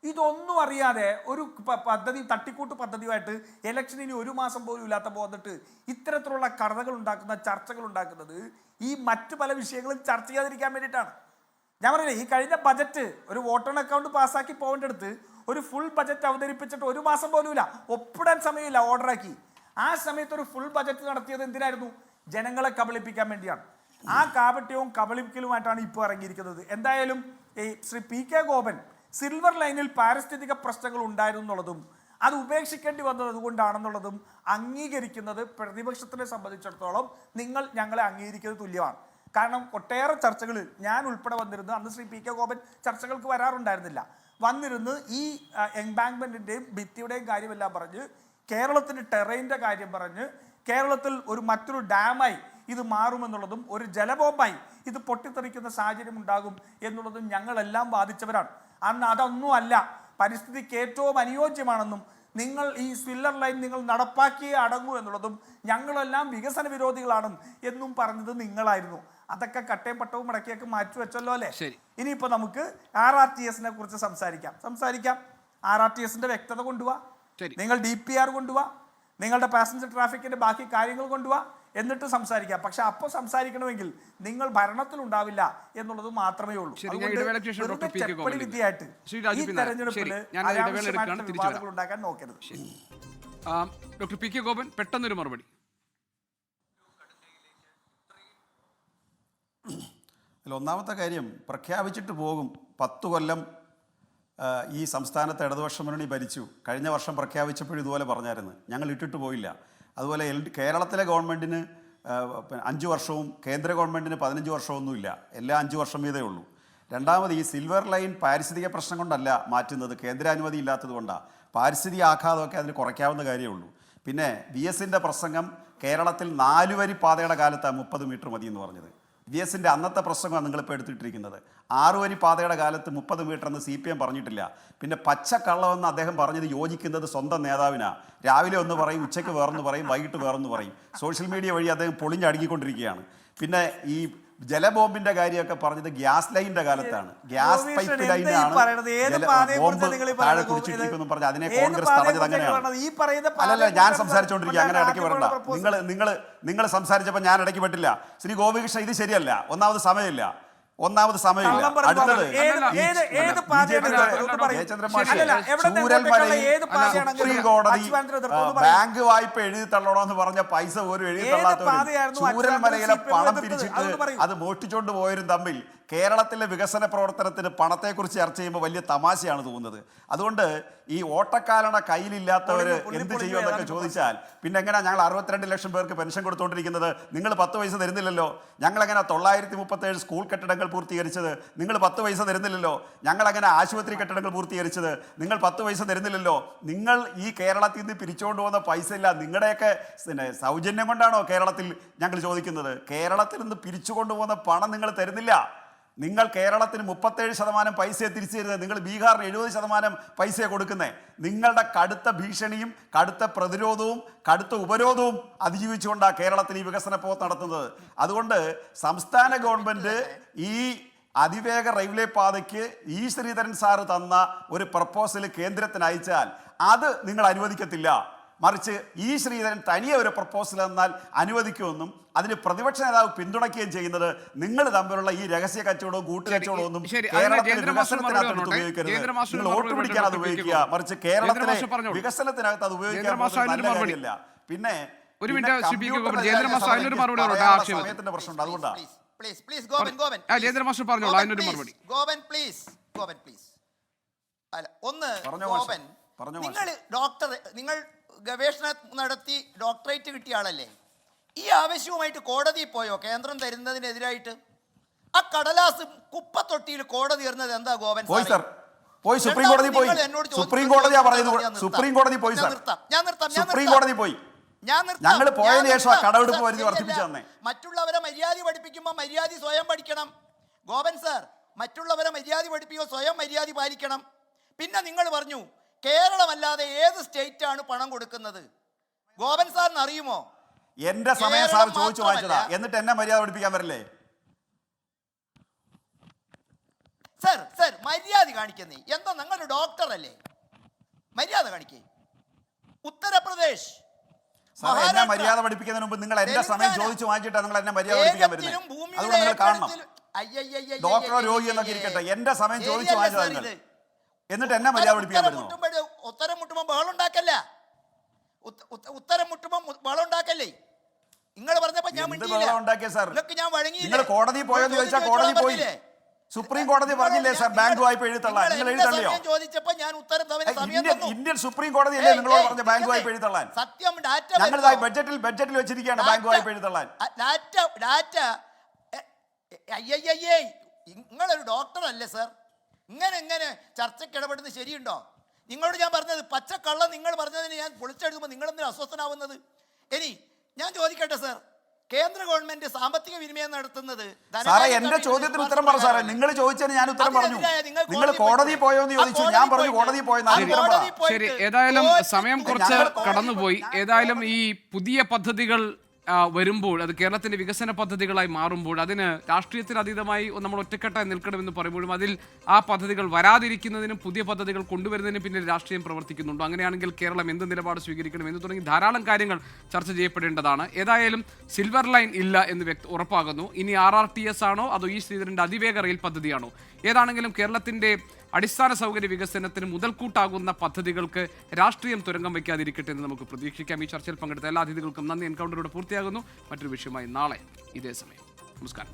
ഇതൊന്നും അറിയാതെ ഒരു പദ്ധതി, തട്ടിക്കൂട്ട് പദ്ധതിയുമായിട്ട് ഇലക്ഷന് ഇനി 1 മാസം പോലും ഇല്ലാത്തപ്പോൾ വന്നിട്ട് ഇത്തരത്തിലുള്ള കഥകൾ ഉണ്ടാക്കുന്ന, ചർച്ചകൾ ഉണ്ടാക്കുന്നത് ഈ മറ്റു പല വിഷയങ്ങളും ചർച്ച ചെയ്യാതിരിക്കാൻ വേണ്ടിയിട്ടാണ്. ഞാൻ പറഞ്ഞില്ലേ, ഈ കഴിഞ്ഞ ബജറ്റ് ഒരു വോട്ട് ഓൺ അക്കൗണ്ട് പാസ്സാക്കി പോകേണ്ടടുത്ത് ഒരു ഫുൾ ബജറ്റ് അവതരിപ്പിച്ചിട്ട് 1 മാസം പോലും ഇല്ല, ഒപ്പിടാൻ സമയമില്ല, ഓർഡറാക്കി. ആ സമയത്ത് ഒരു ഫുൾ ബജറ്റ് നടത്തിയത് എന്തിനായിരുന്നു? ജനങ്ങളെ കബളിപ്പിക്കാൻ വേണ്ടിയാണ്. ആ കാപട്യവും കബളിപ്പിക്കലുമായിട്ടാണ് ഇപ്പോൾ ഇറങ്ങിയിരിക്കുന്നത്. എന്തായാലും ഈ ശ്രീ PK ഗോപൻ സിൽവർ ലൈനിൽ പാരിസ്ഥിതിക പ്രശ്നങ്ങൾ ഉണ്ടായിരുന്നു എന്നുള്ളതും അത് ഉപേക്ഷിക്കേണ്ടി വന്നത് അതുകൊണ്ടാണെന്നുള്ളതും അംഗീകരിക്കുന്നത് പ്രതിപക്ഷത്തിനെ സംബന്ധിച്ചിടത്തോളം നിങ്ങൾ ഞങ്ങളെ അംഗീകരിക്കുന്നത് തുല്യമാണ്. കാരണം ഒട്ടേറെ ചർച്ചകളിൽ ഞാൻ ഉൾപ്പെടെ വന്നിരുന്നു. അന്ന് ശ്രീ PK ഗോപൻ ചർച്ചകൾക്ക് വരാറുണ്ടായിരുന്നില്ല. വന്നിരുന്ന് ഈ എംബാങ്ക്മെൻറ്റിൻ്റെയും ഭിത്തിയുടെയും കാര്യമെല്ലാം പറഞ്ഞ്, കേരളത്തിൻ്റെ ടെറൈൻ്റെ കാര്യം പറഞ്ഞ്, കേരളത്തിൽ മറ്റൊരു ഡാമായി ഇത് മാറുമെന്നുള്ളതും ഒരു ജലബോംബായി ഇത് പൊട്ടിത്തെറിക്കുന്ന സാഹചര്യം ഉണ്ടാകും എന്നുള്ളതും ഞങ്ങളെല്ലാം ബാധിച്ചവരാണ്. അന്ന് അതൊന്നും അല്ല, പരിസ്ഥിതിക്ക് ഏറ്റവും അനുയോജ്യമാണെന്നും നിങ്ങൾ ഈ സിൽവർ ലൈൻ നിങ്ങൾ നടപ്പാക്കിയേ അടങ്ങൂ എന്നുള്ളതും ഞങ്ങളെല്ലാം വികസന വിരോധികളാണ് എന്നും പറഞ്ഞത് നിങ്ങളായിരുന്നു. അതൊക്കെ കട്ടയും പട്ടവും മടക്കിയൊക്കെ മാറ്റി വെച്ചല്ലോ അല്ലേ? ഇനിയിപ്പോൾ നമുക്ക് RRTSനെ കുറിച്ച് സംസാരിക്കാം. RRTSന്റെ വ്യക്തത കൊണ്ടുപോവാ, നിങ്ങൾ DPR കൊണ്ടുപോവാ, നിങ്ങളുടെ പാസഞ്ചർ ട്രാഫിക്കിന്റെ ബാക്കി കാര്യങ്ങൾ കൊണ്ടുപോവാ, എന്നിട്ട് സംസാരിക്കാം. പക്ഷെ അപ്പോൾ സംസാരിക്കണമെങ്കിൽ നിങ്ങൾ ഭരണത്തിലുണ്ടാവില്ല എന്നുള്ളത് മാത്രമേ ഉള്ളൂ. വിദ്യയായിട്ട് ഈ തെരഞ്ഞെടുപ്പിൽ വിവാദങ്ങൾ ഉണ്ടാക്കാൻ നോക്കരുത്. ഡോക്ടർ PK ഗോപൻ പെട്ടെന്നൊരു മറുപടി. ഒന്നാമത്തെ കാര്യം, പ്രഖ്യാപിച്ചിട്ട് പോകും 10 കൊല്ലം ഈ സംസ്ഥാനത്ത് ഇടതുപക്ഷ മുന്നണി ഭരിച്ചു. കഴിഞ്ഞ വർഷം പ്രഖ്യാപിച്ചപ്പോഴും ഇതുപോലെ പറഞ്ഞായിരുന്നു, ഞങ്ങൾ ഇട്ടിട്ട് പോയില്ല. അതുപോലെ കേരളത്തിലെ ഗവൺമെൻറ്റിന് 5 വർഷവും കേന്ദ്ര ഗവൺമെൻറ്റിന് 15 വർഷമൊന്നുമില്ല, എല്ലാം 5 വർഷം വീതമേ ഉള്ളൂ. രണ്ടാമത്, ഈ സിൽവർ ലൈൻ പാരിസ്ഥിതിക പ്രശ്നം കൊണ്ടല്ല മാറ്റുന്നത്, കേന്ദ്രാനുമതി ഇല്ലാത്തത് കൊണ്ടാണ്. പാരിസ്ഥിതിക ആഘാതമൊക്കെ അതിന് കുറയ്ക്കാവുന്ന കാര്യമേ ഉള്ളൂ. പിന്നെ VSന്റെ പ്രസംഗം കേരളത്തിൽ 4 വരി പാതയുടെ കാലത്താണ് 30 മീറ്റർ മതി എന്ന് പറഞ്ഞത്. VSന്റെ അന്നത്തെ പ്രസംഗമാണ് നിങ്ങളിപ്പോൾ എടുത്തിട്ടിരിക്കുന്നത്. 6 വരി പാതയുടെ കാലത്ത് 30 മീറ്റർ എന്ന് CPM പറഞ്ഞിട്ടില്ല. പിന്നെ പച്ചക്കള്ളമെന്ന് അദ്ദേഹം പറഞ്ഞത് യോജിക്കുന്നത് സ്വന്തം നേതാവിനാണ്. രാവിലെ ഒന്ന് പറയും, ഉച്ചയ്ക്ക് വേറൊന്ന് പറയും, വൈകിട്ട് വേറൊന്ന് പറയും. സോഷ്യൽ മീഡിയ വഴി അദ്ദേഹം പൊളിഞ്ഞടുക്കിക്കൊണ്ടിരിക്കുകയാണ്. പിന്നെ ഈ ജലബോംബിന്റെ കാര്യമൊക്കെ പറഞ്ഞത് ഗ്യാസ് ലൈനിന്റെ കാലത്താണ്. ഗ്യാസ് പൈപ്പ് ലൈനാണ് ബോംബ് താഴെ കുടിച്ചിട്ടിരിക്കുന്നു പറഞ്ഞ് അതിനെ കോൺഗ്രസ് തടഞ്ഞത് അങ്ങനെയാണ്. അല്ലല്ല, ഞാൻ സംസാരിച്ചുകൊണ്ടിരിക്കുക, അങ്ങനെ ഇടയ്ക്ക് വരണ്ട. നിങ്ങൾ സംസാരിച്ചപ്പോൾ ഞാൻ ഇടയ്ക്ക് പെട്ടില്ല. ശ്രീ ഗോപികൃഷ്ണൻ, ഇത് ശരിയല്ല. ഒന്നാമത് സമയമില്ല. അടുത്തത് സുപ്രീം കോടതി ബാങ്ക് വായ്പ എഴുതി തള്ളണമെന്ന് പറഞ്ഞ പൈസ പോലും എഴുതി തള്ളാത്തവരും ചൂരൽമലയിലെ പണം പിരിച്ചിട്ട് അത് മോഷ്ടിച്ചുകൊണ്ട് പോയവരും തമ്മിൽ കേരളത്തിലെ വികസന പ്രവർത്തനത്തിന് പണത്തെക്കുറിച്ച് ചർച്ച ചെയ്യുമ്പോൾ വലിയ തമാശയാണ് തോന്നുന്നത്. അതുകൊണ്ട് ഈ ഓട്ടക്കാരുടെ കയ്യിലില്ലാത്തവർ എന്ത് ചെയ്യുമെന്നൊക്കെ ചോദിച്ചാൽ പിന്നെ എങ്ങനെയാ ഞങ്ങൾ 62 ലക്ഷം പേർക്ക് പെൻഷൻ കൊടുത്തുകൊണ്ടിരിക്കുന്നത്? നിങ്ങൾ 10 പൈസ തരുന്നില്ലല്ലോ. ഞങ്ങളെങ്ങനെ 937 സ്കൂൾ കെട്ടിടങ്ങൾ കെട്ടിടങ്ങൾ പൂർത്തീകരിച്ചത്? നിങ്ങൾ 10 പൈസ തരുന്നില്ലല്ലോ. ഞങ്ങൾ അങ്ങനെ ആശുപത്രി കെട്ടിടങ്ങൾ പൂർത്തീകരിച്ചത് നിങ്ങൾ 10 പൈസ തരുന്നില്ലല്ലോ. നിങ്ങൾ ഈ കേരളത്തിൽ നിന്ന് പിരിച്ചുകൊണ്ട് പോകുന്ന പൈസ ഇല്ല, നിങ്ങളുടെയൊക്കെ സൗജന്യം കൊണ്ടാണോ കേരളത്തിൽ ഞങ്ങൾ ചോദിക്കുന്നത്? കേരളത്തിൽ നിന്ന് പിരിച്ചു കൊണ്ടുപോകുന്ന പണം നിങ്ങൾ തരുന്നില്ല. നിങ്ങൾ കേരളത്തിന് 37% പൈസ തിരിച്ചു തരുന്നത്, നിങ്ങൾ ബീഹാറിന് 70% പൈസ കൊടുക്കുന്നത്. നിങ്ങളുടെ കടുത്ത ഭീഷണിയും കടുത്ത പ്രതിരോധവും കടുത്ത ഉപരോധവും അതിജീവിച്ചുകൊണ്ടാണ് കേരളത്തിൽ ഈ വികസന പോത്ത് നടത്തുന്നത്. അതുകൊണ്ട് സംസ്ഥാന ഗവൺമെൻറ് ഈ അതിവേഗ റെയിൽവേ പാതയ്ക്ക് ഈ ശ്രീധരൻ സാറ് തന്ന ഒരു പ്രപ്പോസൽ കേന്ദ്രത്തിന് അയച്ചാൽ അത് നിങ്ങൾ അനുവദിക്കത്തില്ല. മറിച്ച് ഈ ശ്രീധരൻ തനിയെ ഒരു പ്രപ്പോസൽ എന്നാൽ അനുവദിക്കുമെന്നും അതിന് പ്രതിപക്ഷ നേതാവ് പിന്തുണയ്ക്കുകയും ചെയ്യുന്നത് നിങ്ങൾ തമ്മിലുള്ള ഈ രഹസ്യ കച്ചവടവും കൂട്ടുകച്ചവടവും ഒന്നും കേരളത്തിലെ വികസനത്തിനകത്ത് ഉപയോഗിക്കരുത്. നിങ്ങൾ വോട്ട് പിടിക്കാൻ അത് ഉപയോഗിക്കുക, മറിച്ച് കേരളത്തിലെ വികസനത്തിനകത്ത് അത് ഉപയോഗിക്കാൻ നല്ല കാര്യമില്ല. പിന്നെ സമയത്തിന്റെ പ്രശ്നമുണ്ട്, അതുകൊണ്ടാണ്. നിങ്ങൾ ഗവേഷണം നടത്തി ഡോക്ടറേറ്റ് കിട്ടിയ ആളല്ലേ? ഈ ആവശ്യവുമായിട്ട് കോടതിയിൽ പോയോ കേന്ദ്രം തരുന്നതിനെതിരായിട്ട്? ആ കടലാസ് കുപ്പത്തൊട്ടിയിൽ കോടതി എറിഞ്ഞത് എന്താ ഗോപൻ? പോയി സുപ്രീം കോടതി പോയി. സുപ്രീം കോടതിയാ പറയുന്നത്. സുപ്രീം കോടതി പോയി സാർ. സുപ്രീം കോടതി പോയി. ഞങ്ങൾ പോയതിനു ശേഷം കടമെടുപ്പ് പരിധി വർദ്ധിപ്പിച്ചു തന്നെ. മറ്റുള്ളവരെ മര്യാദ പഠിപ്പിക്കുമ്പോൾ മര്യാദ സ്വയം പഠിക്കണം ഗോപൻ സാർ. മറ്റുള്ളവരെ മര്യാദ പഠിപ്പിക്കുമ്പോൾ സ്വയം മര്യാദ പാലിക്കണം. പിന്നെ നിങ്ങൾ പറഞ്ഞു കേരളമല്ലാതെ ഏത് സ്റ്റേറ്റ് ആണ് പണം കൊടുക്കുന്നത്? ഗോപൻ സാറിന് അറിയുമോ? എന്റെ സമയം സാർ ചോദിച്ചു വാങ്ങിച്ചതാ, എന്നിട്ട് എന്നെ മര്യാദ പഠിപ്പിക്കാൻ വരില്ലേ? സർ മര്യാദ കാണിക്കുന്നേ എന്താ? നിങ്ങളൊരു ഡോക്ടർ അല്ലേ, മര്യാദ കാണിക്കേ. ഉത്തർപ്രദേശ് എന്നെ മര്യാദ പഠിപ്പിക്കുന്നതിന് മുമ്പ് നിങ്ങൾ എന്റെ സമയം ചോദിച്ചു വാങ്ങിച്ചിട്ടാണ് നിങ്ങൾ എന്നെ മര്യാദ പഠിപ്പിക്കാൻ വരുന്നത്. അതുകൊണ്ട് നിങ്ങൾ കാണണം. ഡോക്ടറോ രോഗി എന്നൊക്കെ ഇരിക്കട്ടെ, എന്റെ സമയം ചോദിച്ചു വാങ്ങിച്ചതാണ്, എന്നിട്ട് എന്നെ മര്യാദ പഠിപ്പിക്കാൻ വരുന്നു. ഉത്തരം മുട്ടുമ്പോ ബഹളം ഉണ്ടാക്കല്ല. ഉത്തരം മുട്ടുമ്പോ ബഹളം ഉണ്ടാക്കല്ലേ? നിങ്ങൾ പറഞ്ഞപ്പോ ഞാൻ നിങ്ങൾ കോടതി പോയെന്ന് ചോദിച്ചാൽ കോടതി പോയി. സുപ്രീം കോടതി പറഞ്ഞില്ലേ സാർ ബാങ്ക് വായ്പ എഴുതള്ളാൻ? നിങ്ങൾ എഴുതള്ളിയോ? ചോദിച്ചപ്പോ ഞാൻ ഇന്ത്യൻ സുപ്രീം കോടതി അല്ലേ നിങ്ങളോട് പറഞ്ഞ ബാങ്ക് വായ്പ എഴുതള്ളാൻ? സത്യം ഞങ്ങൾ ബഡ്ജറ്റിൽ വെച്ചിരിക്കുകയാണ് ബാങ്ക് വായ്പ എഴുതള്ളാൻ. നിങ്ങളൊരു ഡോക്ടർ അല്ലേ സാർ? ഇങ്ങനെ ചർച്ചയ്ക്ക് ഇടപെടുന്നത് ശരിയുണ്ടോ? നിങ്ങളോട് ഞാൻ പറഞ്ഞത് പച്ചക്കള്ളം നിങ്ങൾ പറഞ്ഞതിന് ഞാൻ പൊളിച്ചെടുക്കുമ്പോൾ നിങ്ങളെന്തിനാ അസ്വസ്ഥനാവുന്നത്? ഇനി ഞാൻ ചോദിക്കട്ടെ സാർ, കേന്ദ്ര ഗവൺമെന്റ് സാമ്പത്തിക വിനിമയം നടത്തുന്നത് എന്റെ ചോദ്യത്തിന് ഉത്തരം പറ സാറേ. നിങ്ങൾ ചോദിച്ചതിന് ഞാൻ ഉത്തരം പറഞ്ഞു. നിങ്ങൾ കോടതി പോയോ എന്ന് ചോദിച്ചു, ഞാൻ പറഞ്ഞു കോടതി പോയെന്ന്. ശരി, ഏതായാലും സമയം കുറച്ച് കടന്നുപോയി. ഏതായാലും ഈ പുതിയ പദ്ധതികൾ വരുമ്പോൾ, അത് കേരളത്തിന്റെ വികസന പദ്ധതികളായി മാറുമ്പോൾ അതിന് രാഷ്ട്രീയത്തിന് അതീതമായി നമ്മൾ ഒറ്റക്കെട്ടായി നിൽക്കണമെന്ന് പറയുമ്പോഴും അതിൽ ആ പദ്ധതികൾ വരാതിരിക്കുന്നതിനും പുതിയ പദ്ധതികൾ കൊണ്ടുവരുന്നതിനും പിന്നിൽ രാഷ്ട്രീയം പ്രവർത്തിക്കുന്നുണ്ടോ? അങ്ങനെയാണെങ്കിൽ കേരളം എന്ത് നിലപാട് സ്വീകരിക്കണം എന്ന് തുടങ്ങി ധാരാളം കാര്യങ്ങൾ ചർച്ച ചെയ്യപ്പെടേണ്ടതാണ്. ഏതായാലും സിൽവർ ലൈൻ ഇല്ല എന്ന് ഉറപ്പാകുന്നു. ഇനി RRTS ആണോ അതോ ഈ ശ്രീധരന്റെ അതിവേഗ റെയിൽ പദ്ധതിയാണോ? ഏതാണെങ്കിലും കേരളത്തിന്റെ അടിസ്ഥാന സൗകര്യ വികസനത്തിന് മുതൽക്കൂട്ടാകുന്ന പദ്ധതികൾക്ക് രാഷ്ട്രീയം തുരങ്കം വയ്ക്കാതിരിക്കട്ടെ എന്ന് നമുക്ക് പ്രതീക്ഷിക്കാം. ഈ ചർച്ചയിൽ പങ്കെടുത്ത എല്ലാ അതിഥികൾക്കും നന്ദി. എൻകൗണ്ടറിലൂടെ പൂർത്തിയാകുന്നു. മറ്റൊരു വിഷയമായി നാളെ ഇതേ സമയം. നമസ്കാരം.